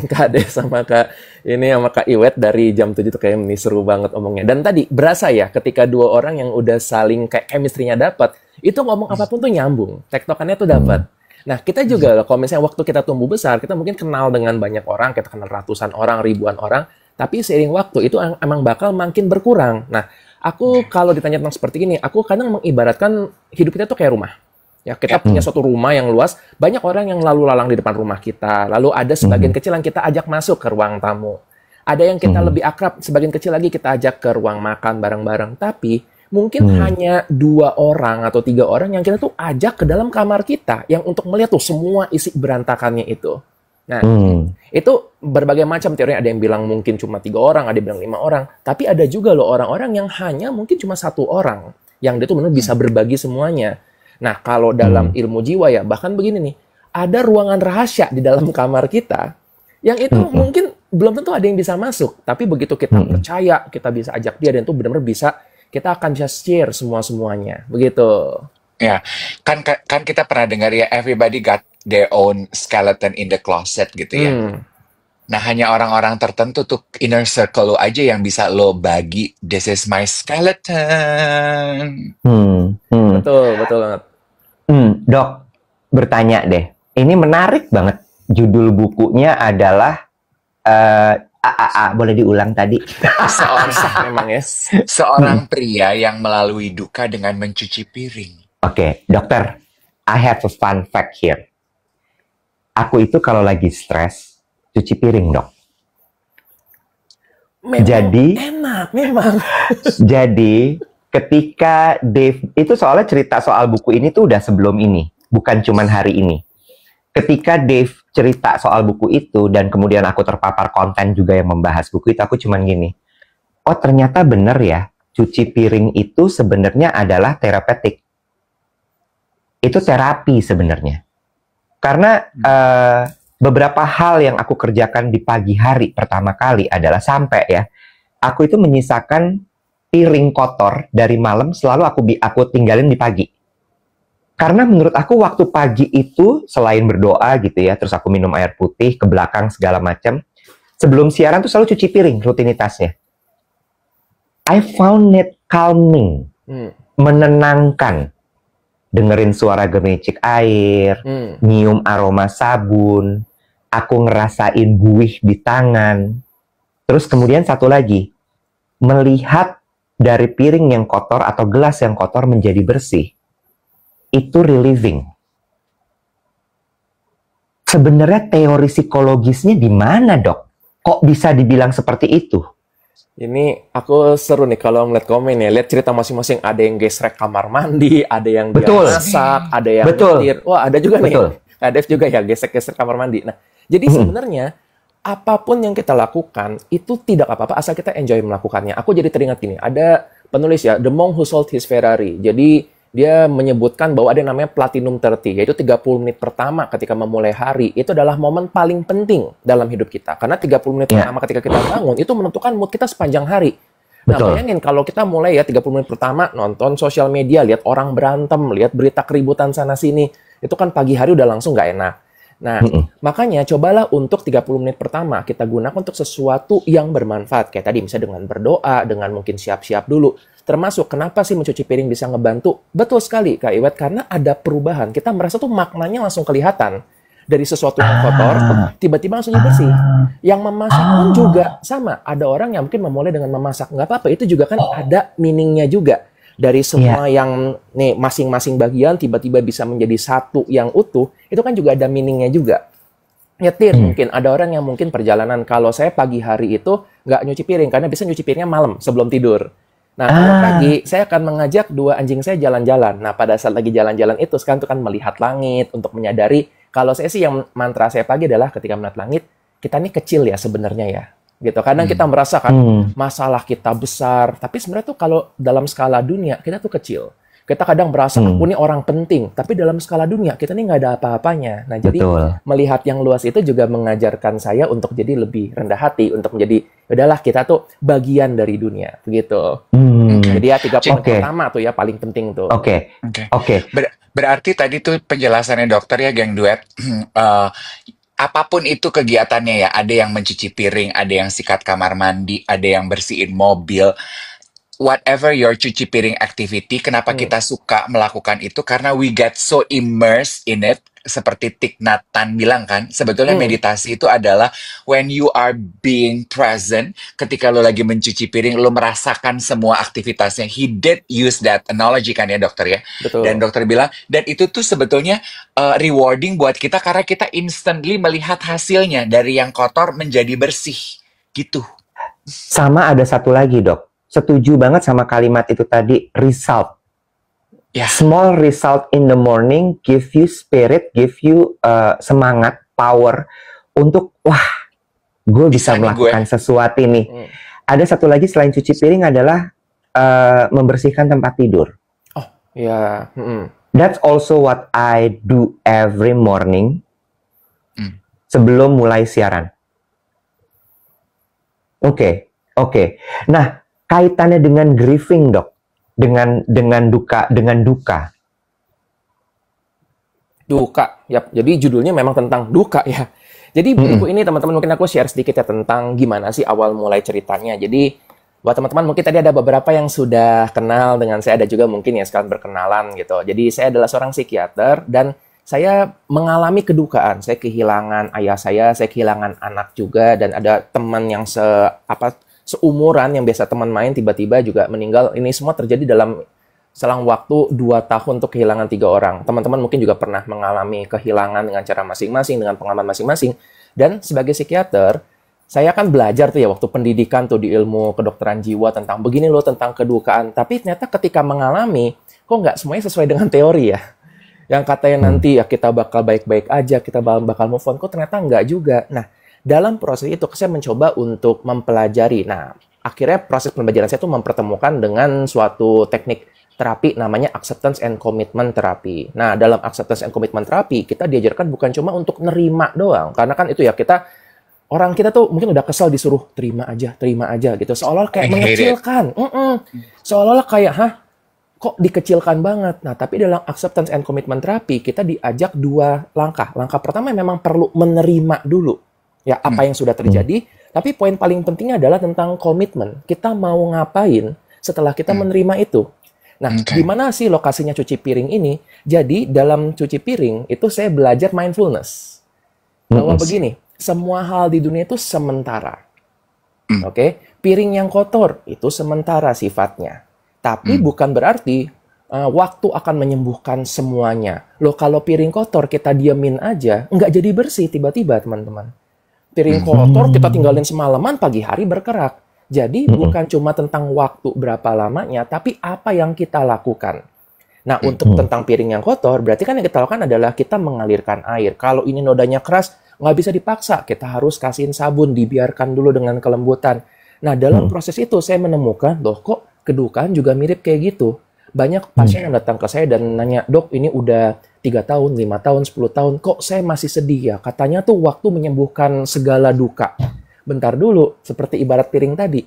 Kak Ade sama Kak Iwet dari jam 7 tuh kayak ini seru banget omongnya. Dan tadi berasa ya ketika 2 orang yang udah saling kayak chemistry-nya dapat, itu ngomong apapun tuh nyambung. Tektokannya tuh dapat. Nah, kita juga kalau misalnya waktu kita tumbuh besar, kita mungkin kenal dengan banyak orang, kita kenal ratusan orang, ribuan orang, tapi seiring waktu itu emang bakal makin berkurang. Nah, aku kalau ditanya tentang seperti ini, aku kadang mengibaratkan hidup kita tuh kayak rumah. Ya, kita punya suatu rumah yang luas, banyak orang yang lalu lalang di depan rumah kita. Lalu ada sebagian kecil yang kita ajak masuk ke ruang tamu. Ada yang kita lebih akrab, sebagian kecil lagi kita ajak ke ruang makan bareng-bareng. Tapi mungkin hanya 2 orang atau 3 orang yang kita tuh ajak ke dalam kamar kita, yang untuk melihat tuh semua isi berantakannya itu. Nah, itu berbagai macam teori. Ada yang bilang mungkin cuma 3 orang, ada yang bilang 5 orang. Tapi ada juga loh orang-orang yang hanya mungkin cuma 1 orang, yang dia tuh benar bisa berbagi semuanya. Nah, kalau dalam ilmu jiwa ya, bahkan begini nih, ada ruangan rahasia di dalam kamar kita, yang itu mungkin belum tentu ada yang bisa masuk, tapi begitu kita percaya, kita bisa ajak dia, dan itu benar-benar bisa, kita akan bisa share semua-semuanya, begitu. Ya, kan kita pernah dengar ya, everybody got their own skeleton in the closet gitu ya. Nah, hanya orang-orang tertentu tuh, inner circle lo aja yang bisa lo bagi, this is my skeleton. Betul banget. Dok, bertanya deh. Ini menarik banget. Judul bukunya adalah boleh diulang tadi? Memang ya. Seorang pria yang melalui duka dengan mencuci piring. Oke, dokter. I have a fun fact here. Aku itu kalau lagi stres, cuci piring, dok. Memang jadi enak, memang. Jadi ketika Dave, itu soalnya cerita soal buku ini tuh udah sebelum ini, bukan cuman hari ini. Ketika Dave cerita soal buku itu, dan kemudian aku terpapar konten juga yang membahas buku itu, aku cuman gini, oh ternyata bener ya, cuci piring itu sebenarnya adalah terapeutik. Itu terapi sebenarnya. Karena beberapa hal yang aku kerjakan di pagi hari pertama kali adalah sampai ya, aku itu menyisakan piring kotor dari malam selalu aku tinggalin di pagi. Karena menurut aku waktu pagi itu selain berdoa gitu ya, terus aku minum air putih ke belakang segala macam. Sebelum siaran tuh selalu cuci piring rutinitasnya. I found it calming, menenangkan. Dengerin suara gemericik air, nyium aroma sabun, aku ngerasain buih di tangan. Terus kemudian satu lagi, melihat dari piring yang kotor atau gelas yang kotor menjadi bersih, itu relieving. Sebenarnya teori psikologisnya di mana, dok? Kok bisa dibilang seperti itu? Ini aku seru nih kalau ngeliat komen ya, lihat cerita masing-masing. Ada yang gesrek kamar mandi, ada yang dia masak, ada yang nyetir. Wah, ada juga nih. Ada juga ya gesek-gesek kamar mandi. Nah, jadi sebenarnya apapun yang kita lakukan itu tidak apa-apa asal kita enjoy melakukannya. Aku jadi teringat gini, ada penulis ya, The Monk Who Sold His Ferrari. Jadi dia menyebutkan bahwa ada yang namanya Platinum 30, yaitu 30 menit pertama ketika memulai hari, itu adalah momen paling penting dalam hidup kita. Karena 30 menit pertama ketika kita bangun, itu menentukan mood kita sepanjang hari. Nah, bayangin kalau kita mulai ya 30 menit pertama, nonton sosial media, lihat orang berantem, lihat berita keributan sana-sini, itu kan pagi hari udah langsung nggak enak. Nah, makanya cobalah untuk 30 menit pertama kita gunakan untuk sesuatu yang bermanfaat. Kayak tadi misalnya dengan berdoa, dengan mungkin siap-siap dulu. Termasuk kenapa sih mencuci piring bisa ngebantu? Betul sekali Kak Iwet, karena ada perubahan. Kita merasa tuh maknanya langsung kelihatan. Dari sesuatu yang kotor, tiba-tiba langsung bersih. Yang memasak pun juga sama. Ada orang yang mungkin memulai dengan memasak. Nggak apa-apa, itu juga kan ada meaningnya juga. Dari semua yang nih masing-masing bagian tiba-tiba bisa menjadi satu yang utuh, itu kan juga ada meaningnya juga. Nyetir mungkin, ada orang yang mungkin perjalanan, kalau saya pagi hari itu nggak nyuci piring, karena bisa nyuci piringnya malam sebelum tidur. Nah, kalau pagi saya akan mengajak 2 anjing saya jalan-jalan. Nah, pada saat lagi jalan-jalan itu, sekarang itu kan melihat langit untuk menyadari, kalau saya sih yang mantra saya pagi adalah ketika melihat langit, kita ini kecil ya sebenarnya ya. Gitu. Kadang kita merasa kan masalah kita besar, tapi sebenarnya tuh kalau dalam skala dunia kita tuh kecil. Kita kadang merasa aku ini orang penting, tapi dalam skala dunia kita ini nggak ada apa-apanya. Nah, jadi melihat yang luas itu juga mengajarkan saya untuk jadi lebih rendah hati, untuk menjadi udahlah kita tuh bagian dari dunia, begitu. Jadi ya 30 menit pertama tuh ya paling penting tuh. Berarti tadi tuh penjelasannya dokter ya, geng duet. Apapun itu kegiatannya ya, ada yang mencuci piring, ada yang sikat kamar mandi, ada yang bersihin mobil. Whatever your cuci piring activity, kenapa kita suka melakukan itu? Karena we get so immersed in it, seperti Thich Nhat Hanh bilang kan, sebetulnya Hmm, meditasi itu adalah when you are being present, ketika lo lagi mencuci piring, lo merasakan semua aktivitasnya. He did use that analogy kan ya dokter ya. Dan betul. dokter bilang, dan itu tuh sebetulnya rewarding buat kita karena kita instantly melihat hasilnya dari yang kotor menjadi bersih. Gitu. Sama ada satu lagi, Dok. Setuju banget sama kalimat itu tadi, result. Ya, Small result in the morning give you spirit, give you semangat, power untuk wah, gue bisa bisa nih gue. melakukan sesuatu nih. Hmm. Ada satu lagi selain cuci piring adalah membersihkan tempat tidur. Oh, ya. That's also what I do every morning Hmm. sebelum mulai siaran. Oke. Nah, kaitannya dengan grieving, Dok. Dengan duka. Duka. Yap. Jadi judulnya memang tentang duka ya. Jadi buku ini teman-teman mungkin aku share sedikit ya tentang gimana sih awal mulai ceritanya. Jadi buat teman-teman mungkin tadi ada beberapa yang sudah kenal dengan saya, ada juga mungkin yang sekalian berkenalan gitu. Jadi saya adalah seorang psikiater dan saya mengalami kedukaan. Saya kehilangan ayah saya kehilangan anak juga, dan ada teman yang seumuran yang biasa teman main tiba-tiba juga meninggal. Ini semua terjadi dalam selang waktu 2 tahun untuk kehilangan 3 orang. Teman-teman mungkin juga pernah mengalami kehilangan dengan cara masing-masing, dengan pengalaman masing-masing. Dan sebagai psikiater, saya kan belajar tuh ya waktu pendidikan tuh di ilmu kedokteran jiwa tentang begini loh, tentang kedukaan. Tapi ternyata ketika mengalami, kok nggak semuanya sesuai dengan teori ya. Yang katanya nanti ya kita bakal baik-baik aja, kita bakal move on, kok ternyata nggak juga. Nah, dalam proses itu saya mencoba untuk mempelajari. Nah, akhirnya proses pembelajaran saya itu mempertemukan dengan suatu teknik terapi namanya acceptance and commitment therapy. Nah, dalam acceptance and commitment therapy kita diajarkan bukan cuma untuk nerima doang, karena kan itu ya orang kita tuh mungkin udah kesel disuruh terima aja gitu, seolah-olah kayak I hate it. mengecilkan, seolah-olah kayak kok dikecilkan banget. Nah, tapi dalam acceptance and commitment therapy kita diajak 2 langkah. Langkah pertama memang perlu menerima dulu ya apa yang sudah terjadi, tapi poin paling pentingnya adalah tentang komitmen. Kita mau ngapain setelah kita menerima itu. Nah, Oke. di mana sih lokasinya cuci piring ini? Jadi, dalam cuci piring itu saya belajar mindfulness. Bahwa begini, semua hal di dunia itu sementara. Oke? Piring yang kotor itu sementara sifatnya. Tapi bukan berarti waktu akan menyembuhkan semuanya. Loh, kalau piring kotor kita diamin aja, nggak jadi bersih tiba-tiba, teman-teman. Piring kotor kita tinggalin semalaman, pagi hari berkerak. Jadi bukan cuma tentang waktu berapa lamanya, tapi apa yang kita lakukan. Nah, untuk tentang piring yang kotor, berarti kan yang kita lakukan adalah kita mengalirkan air. Kalau ini nodanya keras, nggak bisa dipaksa. Kita harus kasihin sabun, dibiarkan dulu dengan kelembutan. Nah, dalam proses itu saya menemukan, loh kok kedukaan juga mirip kayak gitu. Banyak pasien yang datang ke saya dan nanya, dok ini udah 3 tahun, 5 tahun, 10 tahun, kok saya masih sedih ya? Katanya tuh waktu menyembuhkan segala duka. Bentar dulu, seperti ibarat piring tadi.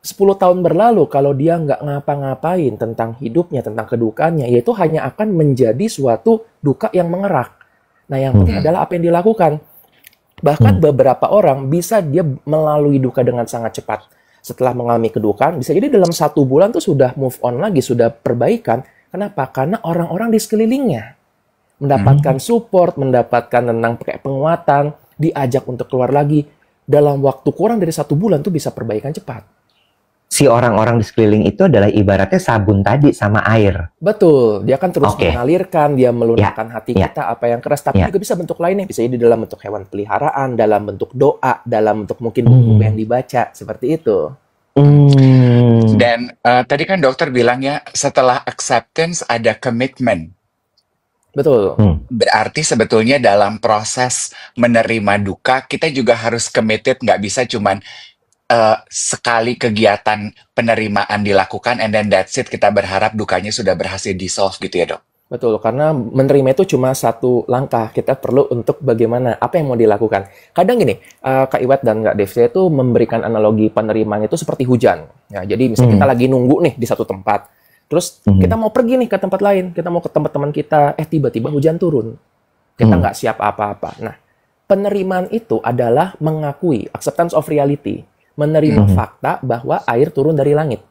10 tahun berlalu, kalau dia nggak ngapa-ngapain tentang hidupnya, tentang kedukaannya, yaitu hanya akan menjadi suatu duka yang mengerak. Nah, yang penting adalah apa yang dilakukan. Bahkan beberapa orang bisa dia melalui duka dengan sangat cepat. Setelah mengalami kedukaan, bisa jadi dalam 1 bulan tuh sudah move on lagi, sudah perbaikan. Kenapa? Karena orang-orang di sekelilingnya mendapatkan support, mendapatkan tentang kayak penguatan, diajak untuk keluar lagi. Dalam waktu kurang dari 1 bulan tuh bisa perbaikan cepat. Si orang-orang di sekeliling itu adalah ibaratnya sabun tadi sama air. Betul, dia kan terus Oke. mengalirkan, dia melunakkan hati Ya. kita apa yang keras, tapi juga bisa bentuk lainnya, bisa jadi dalam bentuk hewan peliharaan, dalam bentuk doa, dalam bentuk mungkin buku yang dibaca, seperti itu. Dan tadi kan dokter bilang ya, setelah acceptance ada commitment. Betul. Berarti sebetulnya dalam proses menerima duka, kita juga harus committed, nggak bisa cuman sekali kegiatan penerimaan dilakukan and then that's it, kita berharap dukanya sudah berhasil di-solve gitu ya dok? Betul, karena menerima itu cuma 1 langkah. Kita perlu untuk bagaimana, apa yang mau dilakukan. Kadang gini, Kak Iwet dan Kak Dev, saya itu memberikan analogi penerimaan itu seperti hujan. Ya, jadi misalnya kita lagi nunggu nih di satu tempat, terus kita mau pergi nih ke tempat lain, kita mau ke tempat teman kita, tiba-tiba hujan turun. Kita nggak siap apa-apa. Nah, penerimaan itu adalah mengakui, acceptance of reality, menerima fakta bahwa air turun dari langit.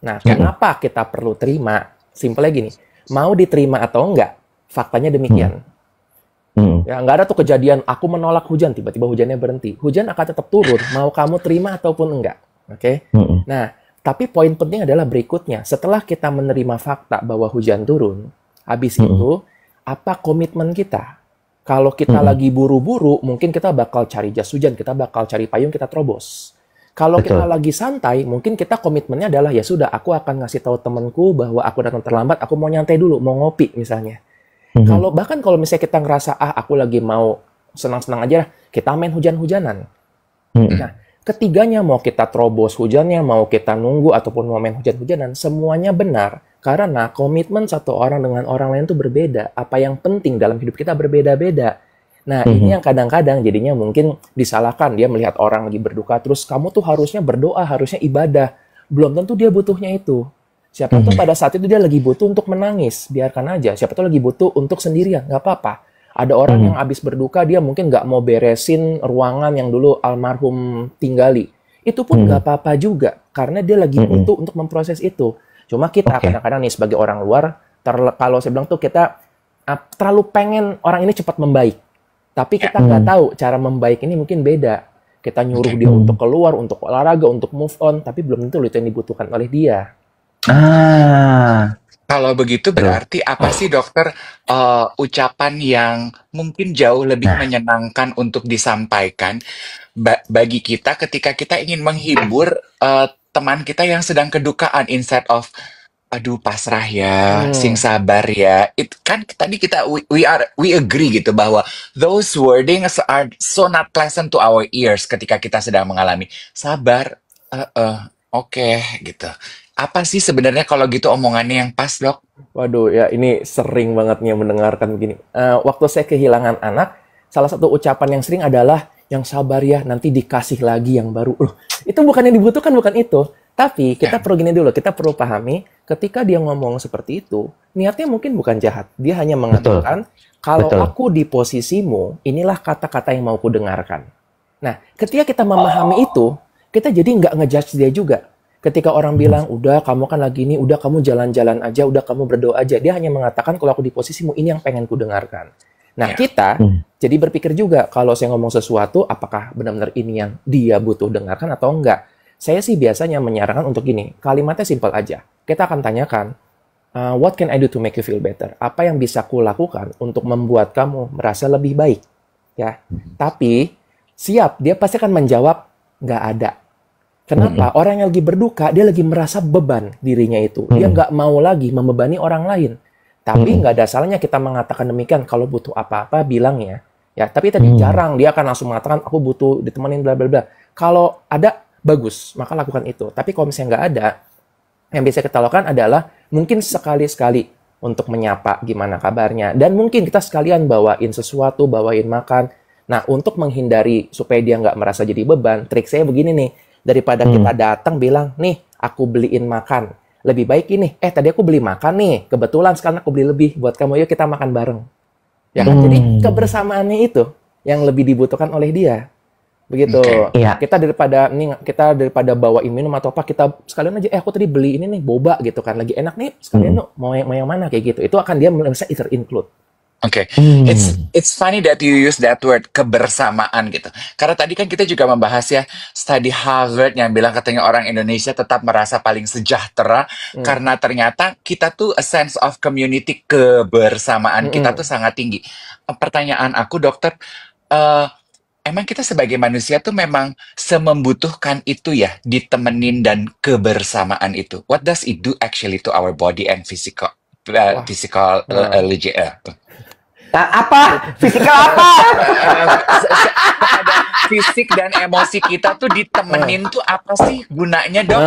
Nah, kenapa kita perlu terima? Simpelnya gini, mau diterima atau enggak, faktanya demikian. Ya, nggak ada tuh kejadian aku menolak hujan, tiba-tiba hujannya berhenti. Hujan akan tetap turun, mau kamu terima ataupun enggak. Oke? Nah, tapi poin penting adalah berikutnya. Setelah kita menerima fakta bahwa hujan turun, habis itu, apa komitmen kita? Kalau kita lagi buru-buru, mungkin kita bakal cari jas hujan, kita bakal cari payung, kita terobos. Kalau kita lagi santai, mungkin kita komitmennya adalah, ya sudah, aku akan ngasih tahu temanku bahwa aku datang terlambat, aku mau nyantai dulu, mau ngopi misalnya. Bahkan kalau misalnya kita ngerasa, aku lagi mau senang-senang aja, kita main hujan-hujanan. Nah, ketiganya mau kita terobos hujannya, mau kita nunggu ataupun mau main hujan-hujanan, semuanya benar. Karena komitmen satu orang dengan orang lain itu berbeda. Apa yang penting dalam hidup kita berbeda-beda. Nah, ini yang kadang-kadang jadinya mungkin disalahkan. Dia melihat orang lagi berduka, terus kamu tuh harusnya berdoa, harusnya ibadah. Belum tentu dia butuhnya itu. Siapa tuh pada saat itu dia lagi butuh untuk menangis, biarkan aja. Siapa tuh lagi butuh untuk sendirian, nggak apa-apa. Ada orang yang habis berduka, dia mungkin nggak mau beresin ruangan yang dulu almarhum tinggali. Itu pun nggak apa-apa juga, karena dia lagi butuh untuk memproses itu. Cuma kita kadang-kadang nih sebagai orang luar, kalau saya bilang tuh kita terlalu pengen orang ini cepat membaik. Tapi kita nggak tahu cara membaik ini mungkin beda. Kita nyuruh dia untuk keluar, untuk olahraga, untuk move on, tapi belum tentu itu yang dibutuhkan oleh dia. Kalau begitu berarti apa sih dokter ucapan yang mungkin jauh lebih menyenangkan untuk disampaikan bagi kita ketika kita ingin menghibur teman kita yang sedang kedukaan instead of aduh pasrah ya, sing sabar ya. Itu kan tadi kita we agree gitu bahwa those wordings are so not pleasant to our ears ketika kita sedang mengalami sabar. Oke, gitu. Apa sih sebenarnya kalau gitu omongannya yang pas, Dok? Waduh, ya ini sering banget nih mendengarkan begini. Waktu saya kehilangan anak, salah satu ucapan yang sering adalah, yang sabar ya, nanti dikasih lagi yang baru. Loh, itu bukan yang dibutuhkan, bukan itu. Tapi kita perlu gini dulu, kita perlu pahami, ketika dia ngomong seperti itu, niatnya mungkin bukan jahat. Dia hanya mengatakan, kalau aku di posisimu, inilah kata-kata yang mau ku dengarkan. Nah, ketika kita memahami itu, kita jadi nggak ngejudge dia juga. Ketika orang bilang, udah kamu kan lagi ini, udah kamu jalan-jalan aja, udah kamu berdoa aja. Dia hanya mengatakan, kalau aku di posisimu, ini yang pengen ku dengarkan. Nah, kita jadi berpikir juga, kalau saya ngomong sesuatu, apakah benar-benar ini yang dia butuh dengarkan atau enggak. Saya sih biasanya menyarankan untuk gini, kalimatnya simpel aja. Kita akan tanyakan, what can I do to make you feel better? Apa yang bisa ku lakukan untuk membuat kamu merasa lebih baik? Ya, tapi siap, dia pasti akan menjawab, nggak ada. Kenapa? Orang yang lagi berduka, dia lagi merasa beban dirinya itu. Dia nggak mau lagi membebani orang lain. Tapi nggak ada salahnya kita mengatakan demikian. Kalau butuh apa-apa, bilang ya. Ya, tapi tadi jarang dia akan langsung mengatakan, aku butuh ditemenin bla bla bla. Kalau ada, bagus, maka lakukan itu. Tapi kalau misalnya nggak ada, yang bisa kita lakukan adalah mungkin sekali-sekali untuk menyapa gimana kabarnya. Dan mungkin kita sekalian bawain sesuatu, bawain makan. Nah, untuk menghindari supaya dia nggak merasa jadi beban, trik saya begini nih. Daripada kita datang bilang, nih, aku beliin makan. Lebih baik ini, tadi aku beli makan nih. Kebetulan sekarang aku beli lebih. Buat kamu, yuk kita makan bareng. Ya kan? Jadi kebersamaannya itu yang lebih dibutuhkan oleh dia. Begitu. Kita daripada bawain minum atau apa, kita sekalian aja, aku tadi beli ini nih, boba gitu kan. Lagi enak nih, sekalian mau yang mana kayak gitu. Itu akan dia bisa include. Oke, it's funny that you use that word kebersamaan gitu. Karena tadi kan kita juga membahas ya studi Harvard yang bilang katanya orang Indonesia tetap merasa paling sejahtera karena ternyata kita tuh a sense of community, kebersamaan kita tuh sangat tinggi. Pertanyaan aku dokter, emang kita sebagai manusia tuh memang semembutuhkan itu ya ditemenin dan kebersamaan itu. What does it do actually to our body and physical apa? Fisikal apa? Fisik dan emosi kita tuh ditemenin tuh apa sih gunanya, Dok?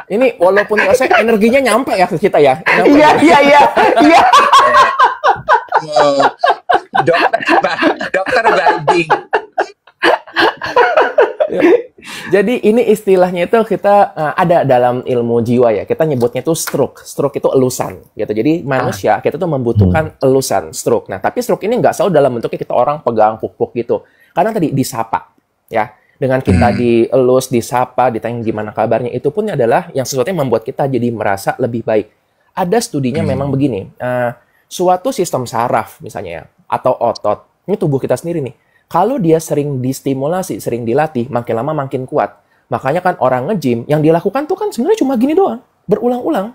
Ini walaupun saya energinya nyampe ya ke kita ya. Iya. Dokter Balding. Jadi ini istilahnya itu kita ada dalam ilmu jiwa ya. Kita nyebutnya itu stroke. Stroke itu elusan gitu. Jadi manusia kita tuh membutuhkan elusan stroke. Nah, tapi stroke ini nggak selalu dalam bentuknya kita orang pegang puk-puk gitu. Karena tadi disapa ya. Dengan kita dielus, disapa, ditanya gimana kabarnya, itu pun adalah yang sesuatu yang membuat kita jadi merasa lebih baik. Ada studinya memang begini. Suatu sistem saraf misalnya ya. atau otot. Ini tubuh kita sendiri nih. Kalau dia sering distimulasi, sering dilatih, makin lama makin kuat. Makanya kan orang nge-gym, yang dilakukan tuh kan sebenarnya cuma gini doang, berulang-ulang.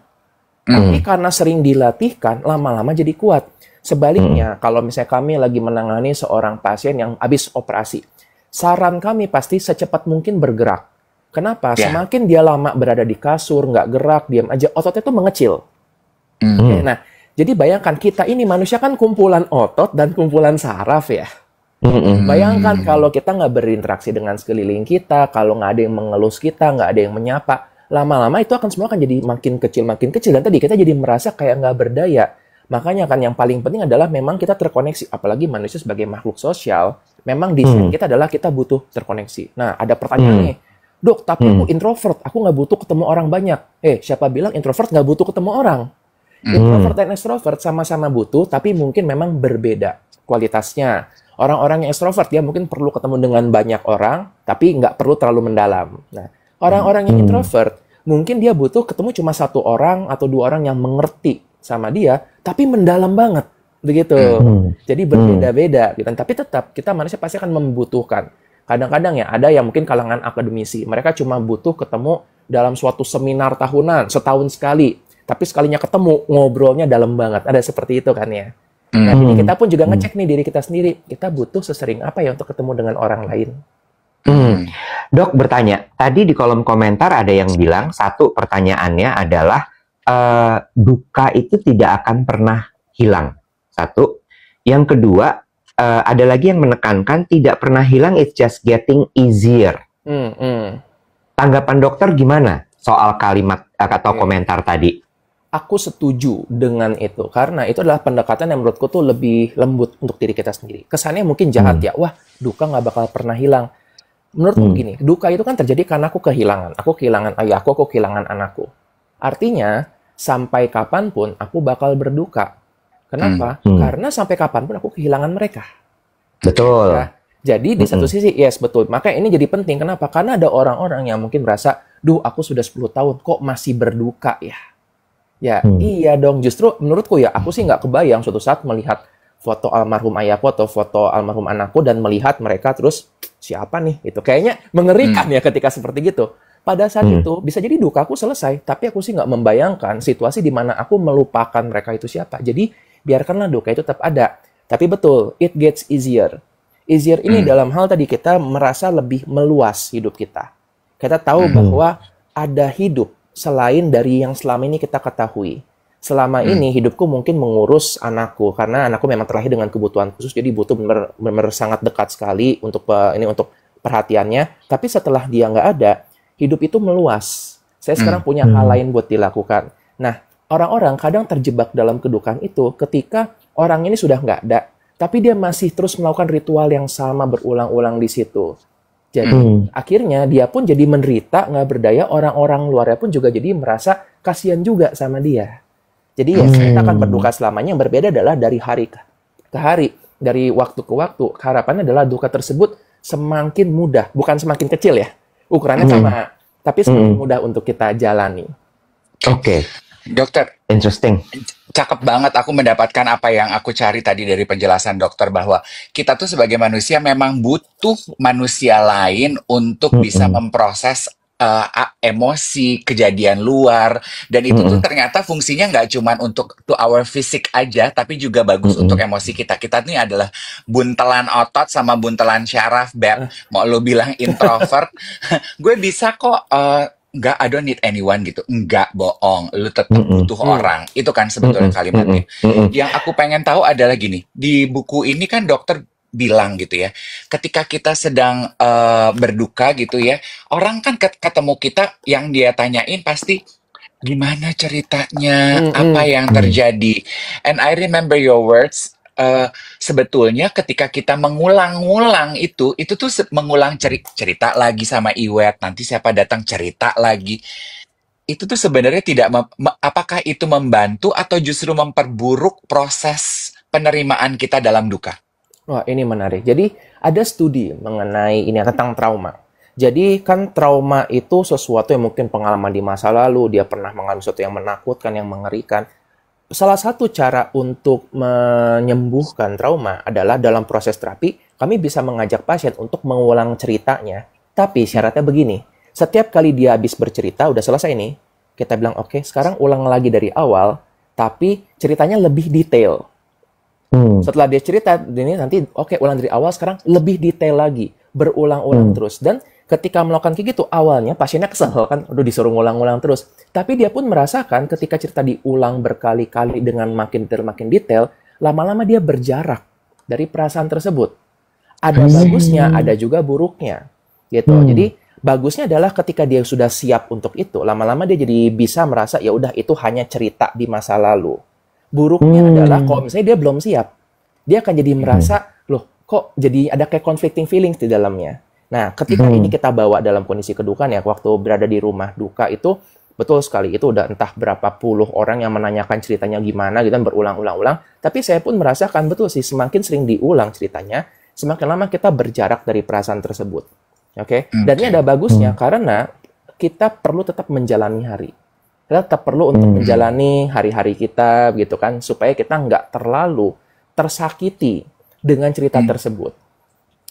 Tapi karena sering dilatihkan, lama-lama jadi kuat. Sebaliknya, kalau misalnya kami lagi menangani seorang pasien yang habis operasi, saran kami pasti secepat mungkin bergerak. Kenapa? Semakin dia lama berada di kasur, nggak gerak, diam aja, ototnya tuh mengecil. Oke, nah, jadi bayangkan kita ini manusia kan kumpulan otot dan kumpulan saraf ya. Bayangkan kalau kita nggak berinteraksi dengan sekeliling kita, kalau nggak ada yang mengelus kita, nggak ada yang menyapa, lama-lama itu akan semua akan jadi makin kecil, dan tadi kita jadi merasa kayak nggak berdaya. Makanya kan yang paling penting adalah memang kita terkoneksi, apalagi manusia sebagai makhluk sosial, memang desain kita adalah kita butuh terkoneksi. Nah, ada pertanyaan nih, Dok, tapi aku introvert, aku nggak butuh ketemu orang banyak. Siapa bilang introvert nggak butuh ketemu orang? Introvert dan extrovert sama-sama butuh, tapi mungkin memang berbeda kualitasnya. Orang-orang yang extrovert dia mungkin perlu ketemu dengan banyak orang, tapi nggak perlu terlalu mendalam. Nah, orang-orang yang introvert mungkin dia butuh ketemu cuma satu orang atau dua orang yang mengerti sama dia, tapi mendalam banget, begitu. Jadi berbeda-beda, gitu. Tapi tetap kita manusia pasti akan membutuhkan. Kadang-kadang ya ada yang mungkin kalangan akademisi, mereka cuma butuh ketemu dalam suatu seminar tahunan, setahun sekali. Tapi sekalinya ketemu, ngobrolnya dalam banget. Ada seperti itu kan ya. Nah, jadi kita pun juga ngecek nih diri kita sendiri. Kita butuh sesering apa ya untuk ketemu dengan orang lain. Dok bertanya, tadi di kolom komentar ada yang bilang, satu pertanyaannya adalah, duka itu tidak akan pernah hilang. Satu. Yang kedua, ada lagi yang menekankan tidak pernah hilang, it's just getting easier. Tanggapan dokter gimana soal kalimat atau komentar tadi? Aku setuju dengan itu, karena itu adalah pendekatan yang menurutku tuh lebih lembut untuk diri kita sendiri. Kesannya mungkin jahat ya, wah duka nggak bakal pernah hilang. Menurutku begini, duka itu kan terjadi karena aku kehilangan ayahku, aku kehilangan anakku. Artinya, sampai kapanpun aku bakal berduka. Kenapa? Karena sampai kapanpun aku kehilangan mereka. Betul. Ya, jadi di satu sisi, yes betul. Makanya ini jadi penting, kenapa? Karena ada orang-orang yang mungkin merasa, duh aku sudah 10 tahun, kok masih berduka ya? Ya, iya dong. Justru menurutku ya, aku sih nggak kebayang suatu saat melihat foto almarhum ayahku atau foto almarhum anakku dan melihat mereka terus, siapa nih? Itu kayaknya mengerikan ya ketika seperti gitu. Pada saat itu, bisa jadi dukaku selesai, tapi aku sih nggak membayangkan situasi di mana aku melupakan mereka itu siapa. Jadi, biarkanlah duka itu tetap ada. Tapi betul, it gets easier. Easier ini dalam hal tadi kita merasa lebih meluas hidup kita. Kita tahu bahwa ada hidup selain dari yang selama ini kita ketahui. Selama ini hidupku mungkin mengurus anakku, karena anakku memang terlahir dengan kebutuhan khusus, jadi butuh benar-benar sangat dekat sekali untuk untuk perhatiannya. Tapi setelah dia nggak ada, hidup itu meluas. Saya sekarang punya hal lain buat dilakukan. Nah, orang-orang kadang terjebak dalam kedukaan itu ketika orang ini sudah nggak ada, tapi dia masih terus melakukan ritual yang sama berulang-ulang di situ. Jadi akhirnya dia pun jadi menderita, nggak berdaya, orang-orang luarnya pun juga jadi merasa kasihan juga sama dia. Jadi ya kita akan berduka selamanya, yang berbeda adalah dari hari ke hari, dari waktu ke waktu. Harapannya adalah duka tersebut semakin mudah, bukan semakin kecil ya. Ukurannya sama, tapi semakin mudah untuk kita jalani. Oke. Dokter, Interesting. cakep banget aku mendapatkan apa yang aku cari tadi dari penjelasan dokter, bahwa kita tuh sebagai manusia memang butuh manusia lain untuk bisa memproses emosi, kejadian luar, dan itu tuh ternyata fungsinya nggak cuma untuk to our fisik aja, tapi juga bagus untuk emosi kita. Kita nih adalah buntelan otot sama buntelan syaraf, Beb. Mau lo bilang introvert, gue bisa kok nggak, I don't need anyone gitu. Nggak, bohong. Lu tetap butuh orang. Itu kan sebetulnya kalimatnya. Yang aku pengen tahu adalah gini. Di buku ini kan dokter bilang gitu ya, ketika kita sedang berduka gitu ya, orang kan ketemu kita, yang dia tanyain pasti, gimana ceritanya, apa yang terjadi. And I remember your words, sebetulnya ketika kita mengulang-ulang itu tuh mengulang cerita lagi sama Iwet, nanti siapa datang cerita lagi. Itu tuh sebenarnya tidak, apakah itu membantu atau justru memperburuk proses penerimaan kita dalam duka? Wah, ini menarik. Jadi ada studi mengenai ini tentang trauma. Jadi kan trauma itu sesuatu yang mungkin pengalaman di masa lalu, dia pernah mengalami sesuatu yang menakutkan, yang mengerikan. salah satu cara untuk menyembuhkan trauma adalah dalam proses terapi, kami bisa mengajak pasien untuk mengulang ceritanya. Tapi syaratnya begini, setiap kali dia habis bercerita, udah selesai nih, kita bilang, oke, sekarang ulang lagi dari awal, tapi ceritanya lebih detail. Setelah dia cerita, ini nanti, oke, ulang dari awal, sekarang lebih detail lagi, berulang-ulang terus. Dan ketika melakukan kayak gitu, awalnya pasiennya kesel kan, udah disuruh ngulang-ngulang terus. Tapi dia pun merasakan ketika cerita diulang berkali-kali dengan makin detail, lama-lama dia berjarak dari perasaan tersebut. Ada bagusnya, ada juga buruknya. Gitu. Jadi bagusnya adalah ketika dia sudah siap untuk itu, lama-lama dia jadi bisa merasa ya udah itu hanya cerita di masa lalu. Buruknya adalah kalau misalnya dia belum siap, dia akan jadi merasa loh kok jadi ada kayak conflicting feelings di dalamnya. Nah, ketika ini kita bawa dalam kondisi kedukaan ya, waktu berada di rumah duka itu betul sekali, itu udah entah berapa puluh orang yang menanyakan ceritanya gimana gitu kan berulang-ulang. Tapi saya pun merasakan betul sih semakin sering diulang ceritanya, semakin lama kita berjarak dari perasaan tersebut. Oke, dan ini ada bagusnya karena kita perlu tetap menjalani hari. Kita tetap perlu untuk menjalani hari-hari kita gitu kan, supaya kita nggak terlalu tersakiti dengan cerita tersebut.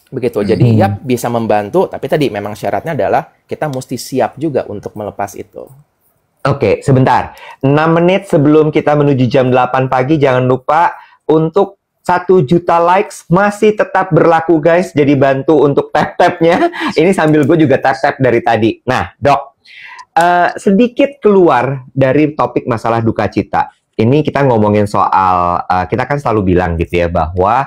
Begitu. Jadi ya bisa membantu, tapi tadi memang syaratnya adalah kita mesti siap juga untuk melepas itu. Oke, sebentar. 6 menit sebelum kita menuju jam 8 pagi, jangan lupa untuk 1 juta likes masih tetap berlaku guys. Jadi bantu untuk tap-tapnya. Ini sambil gue juga tap-tap dari tadi. Nah, Dok, sedikit keluar dari topik masalah duka cita. Ini kita ngomongin soal, kita kan selalu bilang gitu ya, bahwa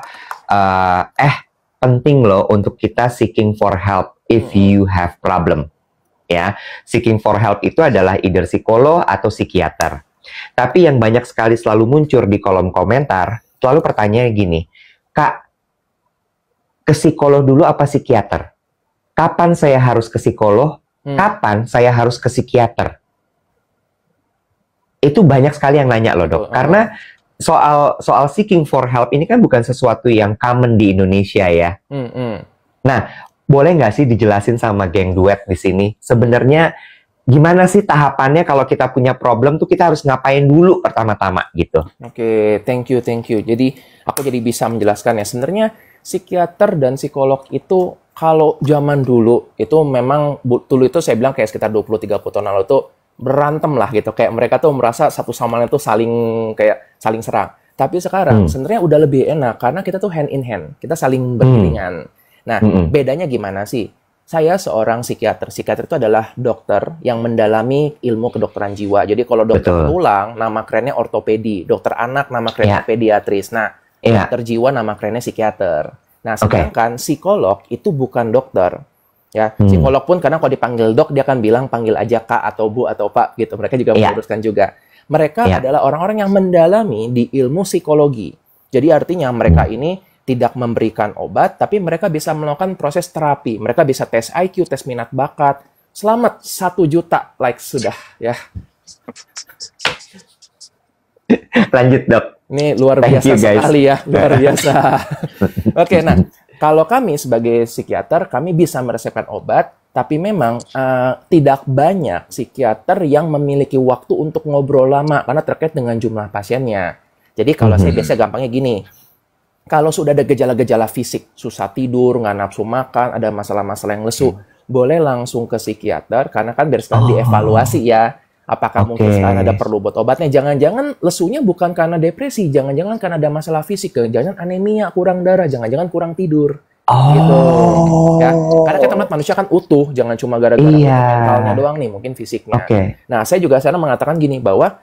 penting loh untuk kita seeking for help if you have problem. Ya, seeking for help itu adalah either psikolog atau psikiater. Tapi yang banyak sekali selalu muncul di kolom komentar, selalu pertanyaannya gini, Kak, ke psikolog dulu apa psikiater? Kapan saya harus ke psikolog? Kapan saya harus ke psikiater? Itu banyak sekali yang nanya loh, Dok. Karena soal seeking for help ini kan bukan sesuatu yang common di Indonesia ya. Nah, boleh nggak sih dijelasin sama geng duet di sini? Sebenarnya gimana sih tahapannya kalau kita punya problem tuh kita harus ngapain dulu pertama-tama gitu? Oke, thank you. Jadi aku jadi bisa menjelaskan ya. Sebenarnya psikiater dan psikolog itu kalau zaman dulu itu memang dulu itu saya bilang kayak sekitar 20-30 tahun lalu tuh berantem lah gitu. Kayak mereka tuh merasa satu sama lain tuh saling serang. Tapi sekarang sebenarnya udah lebih enak karena kita tuh hand in hand. Kita saling beriringan. Nah, bedanya gimana sih? Saya seorang psikiater. Psikiater itu adalah dokter yang mendalami ilmu kedokteran jiwa. Jadi kalau dokter tulang, nama kerennya ortopedi. Dokter anak, nama kerennya pediatris. Nah, dokter jiwa, nama kerennya psikiater. Nah, sedangkan psikolog itu bukan dokter. Ya, psikolog pun kadang kalau dipanggil dok, dia akan bilang panggil aja kak atau bu atau pak gitu. Mereka juga meluruskan juga. Mereka adalah orang-orang yang mendalami di ilmu psikologi. Jadi artinya mereka ini tidak memberikan obat, tapi mereka bisa melakukan proses terapi. Mereka bisa tes IQ, tes minat bakat. Selamat 1 juta likes sudah ya. Lanjut, Dok. Ini luar biasa sekali ya, luar biasa. Oke, nah kalau kami sebagai psikiater, kami bisa meresepkan obat, tapi memang tidak banyak psikiater yang memiliki waktu untuk ngobrol lama karena terkait dengan jumlah pasiennya. Jadi kalau saya biasa gampangnya gini. Kalau sudah ada gejala-gejala fisik, susah tidur, nggak nafsu makan, ada masalah-masalah yang lesu, boleh langsung ke psikiater, karena kan biar sekarang dievaluasi ya, apakah mungkin sekarang ada perlu buat obatnya. Jangan-jangan lesunya bukan karena depresi, jangan-jangan karena ada masalah fisik, jangan-jangan anemia, kurang darah, jangan-jangan kurang tidur. Gitu. Ya. Karena kita melihat manusia kan utuh, jangan cuma gara-gara mentalnya doang nih, mungkin fisiknya. Nah, saya juga sekarang mengatakan gini, bahwa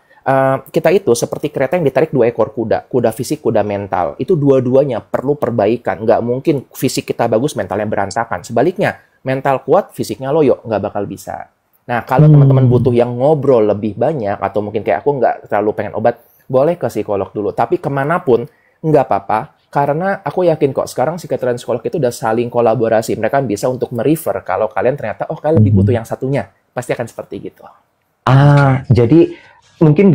kita itu seperti kereta yang ditarik 2 ekor kuda. Kuda fisik, kuda mental. Itu dua-duanya perlu perbaikan. Nggak mungkin fisik kita bagus, mentalnya berantakan. Sebaliknya, mental kuat, fisiknya loyo. Nggak bakal bisa. Nah, kalau teman-teman butuh yang ngobrol lebih banyak, atau mungkin kayak aku nggak terlalu pengen obat, boleh ke psikolog dulu. Tapi kemanapun, nggak apa-apa. Karena aku yakin kok, sekarang psikiater dan psikolog itu udah saling kolaborasi. Mereka bisa untuk merefer kalau kalian ternyata, oh kalian lebih butuh yang satunya. Pasti akan seperti gitu. Jadi mungkin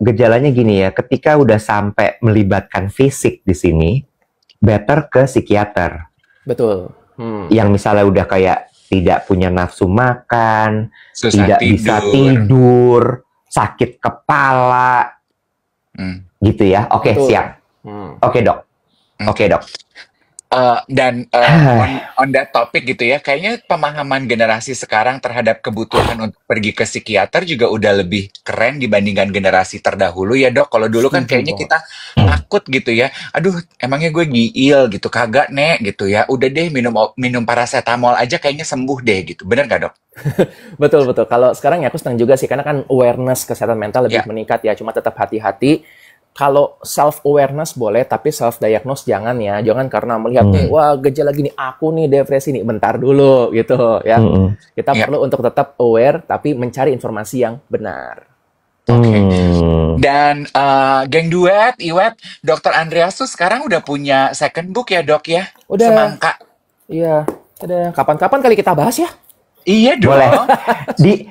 gejalanya gini ya, ketika udah sampai melibatkan fisik di sini, better ke psikiater. Betul. Yang misalnya udah kayak tidak punya nafsu makan, susah tidak bisa tidur, sakit kepala, Gitu ya. Oke, Betul. siap. Oke, Dok. Oke, Dok. Dan on that topic gitu ya, kayaknya pemahaman generasi sekarang terhadap kebutuhan untuk pergi ke psikiater juga udah lebih keren dibandingkan generasi terdahulu ya dok. Kalau dulu kan kayaknya kita takut gitu ya, aduh emangnya gue giil gitu, kagak nek gitu ya, udah deh minum paracetamol aja kayaknya sembuh deh gitu, bener gak dok? Betul. Kalau sekarang ya aku senang juga sih, karena kan awareness kesehatan mental lebih meningkat ya, cuma tetap hati-hati. Kalau self-awareness boleh, tapi self-diagnose jangan ya. Jangan karena melihat nih, wah gejala gini, aku nih depresi nih. Bentar dulu gitu ya. Kita perlu untuk tetap aware, tapi mencari informasi yang benar. Oke. Dan geng duet, Iwet, Dr. Andreas tuh sekarang udah punya second book ya dok ya? Udah. Semangka. Iya. Ada. Kapan-kapan kali kita bahas ya? Iya dong. Boleh.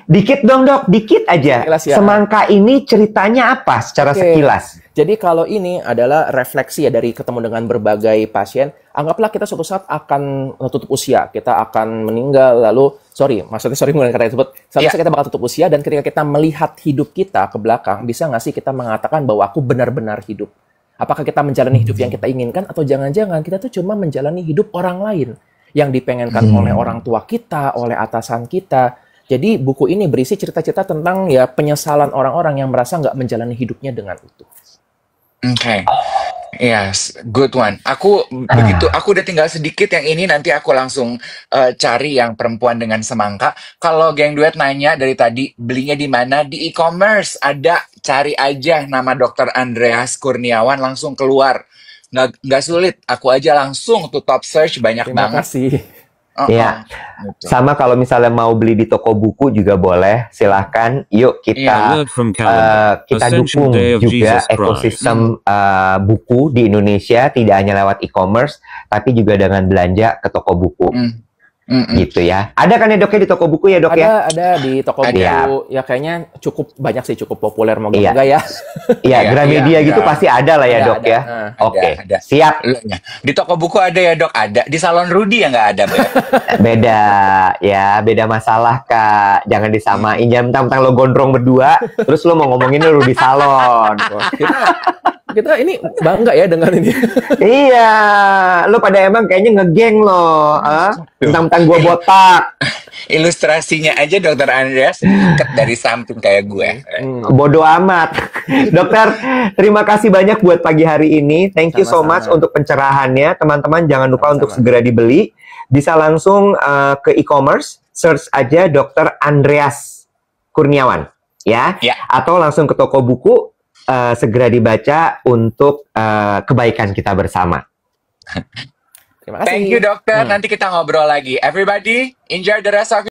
Dikit dong dok, dikit aja. Sekilas ya. Semangka ini ceritanya apa secara sekilas? Jadi kalau ini adalah refleksi ya dari ketemu dengan berbagai pasien. Anggaplah kita suatu saat akan tutup usia, kita akan meninggal, lalu maksudnya bukan kata tersebut. Seharusnya kita bakal tutup usia, dan ketika kita melihat hidup kita ke belakang, bisa nggak sih kita mengatakan bahwa aku benar-benar hidup? Apakah kita menjalani hidup yang kita inginkan, atau jangan-jangan kita tuh cuma menjalani hidup orang lain yang dipengenkan oleh orang tua kita, oleh atasan kita. Jadi buku ini berisi cerita-cerita tentang ya penyesalan orang-orang yang merasa nggak menjalani hidupnya dengan utuh. Oke. Yes, good one. Aku udah tinggal sedikit yang ini, nanti aku langsung cari yang perempuan dengan semangka. Kalau geng duet nanya dari tadi belinya di mana, di e-commerce ada, cari aja nama Dr. Andreas Kurniawan langsung keluar. Nggak sulit, aku aja langsung tuh top search banyak Terima banget. kasih. Iya. Gitu. Sama kalau misalnya mau beli di toko buku juga boleh, silahkan. Yuk kita dukung juga ekosistem buku di Indonesia, tidak hanya lewat e-commerce, tapi juga dengan belanja ke toko buku. Gitu ya. Ada kan ya dok ya di toko buku ya dok ya? Ada di toko buku. Ya kayaknya cukup banyak sih, cukup populer mau enggak ya? Iya, Gramedia gitu pasti ada lah ya dok ya. Oke, siap. Di toko buku ada ya dok, ada. Di salon Rudy ya nggak ada. Beda ya, beda masalah kak. Jangan disamain. Jangan mentang-mentang lo gondrong berdua, terus lo mau ngomongin lo di salon. Kita ini bangga ya dengan ini. Iya, lo pada emang kayaknya ngegeng lo, tentang gua botak. Ilustrasinya aja Dr. Andreas deket dari samping kayak gue. Bodoh amat. Dokter, terima kasih banyak buat pagi hari ini. Thank you so much untuk pencerahannya. Teman-teman jangan lupa untuk segera dibeli. Bisa langsung ke e-commerce, search aja Dr. Andreas Kurniawan, ya. Atau langsung ke toko buku. Segera dibaca untuk kebaikan kita bersama. Terima kasih. Thank you dokter. Nanti kita ngobrol lagi. Everybody, enjoy the rest of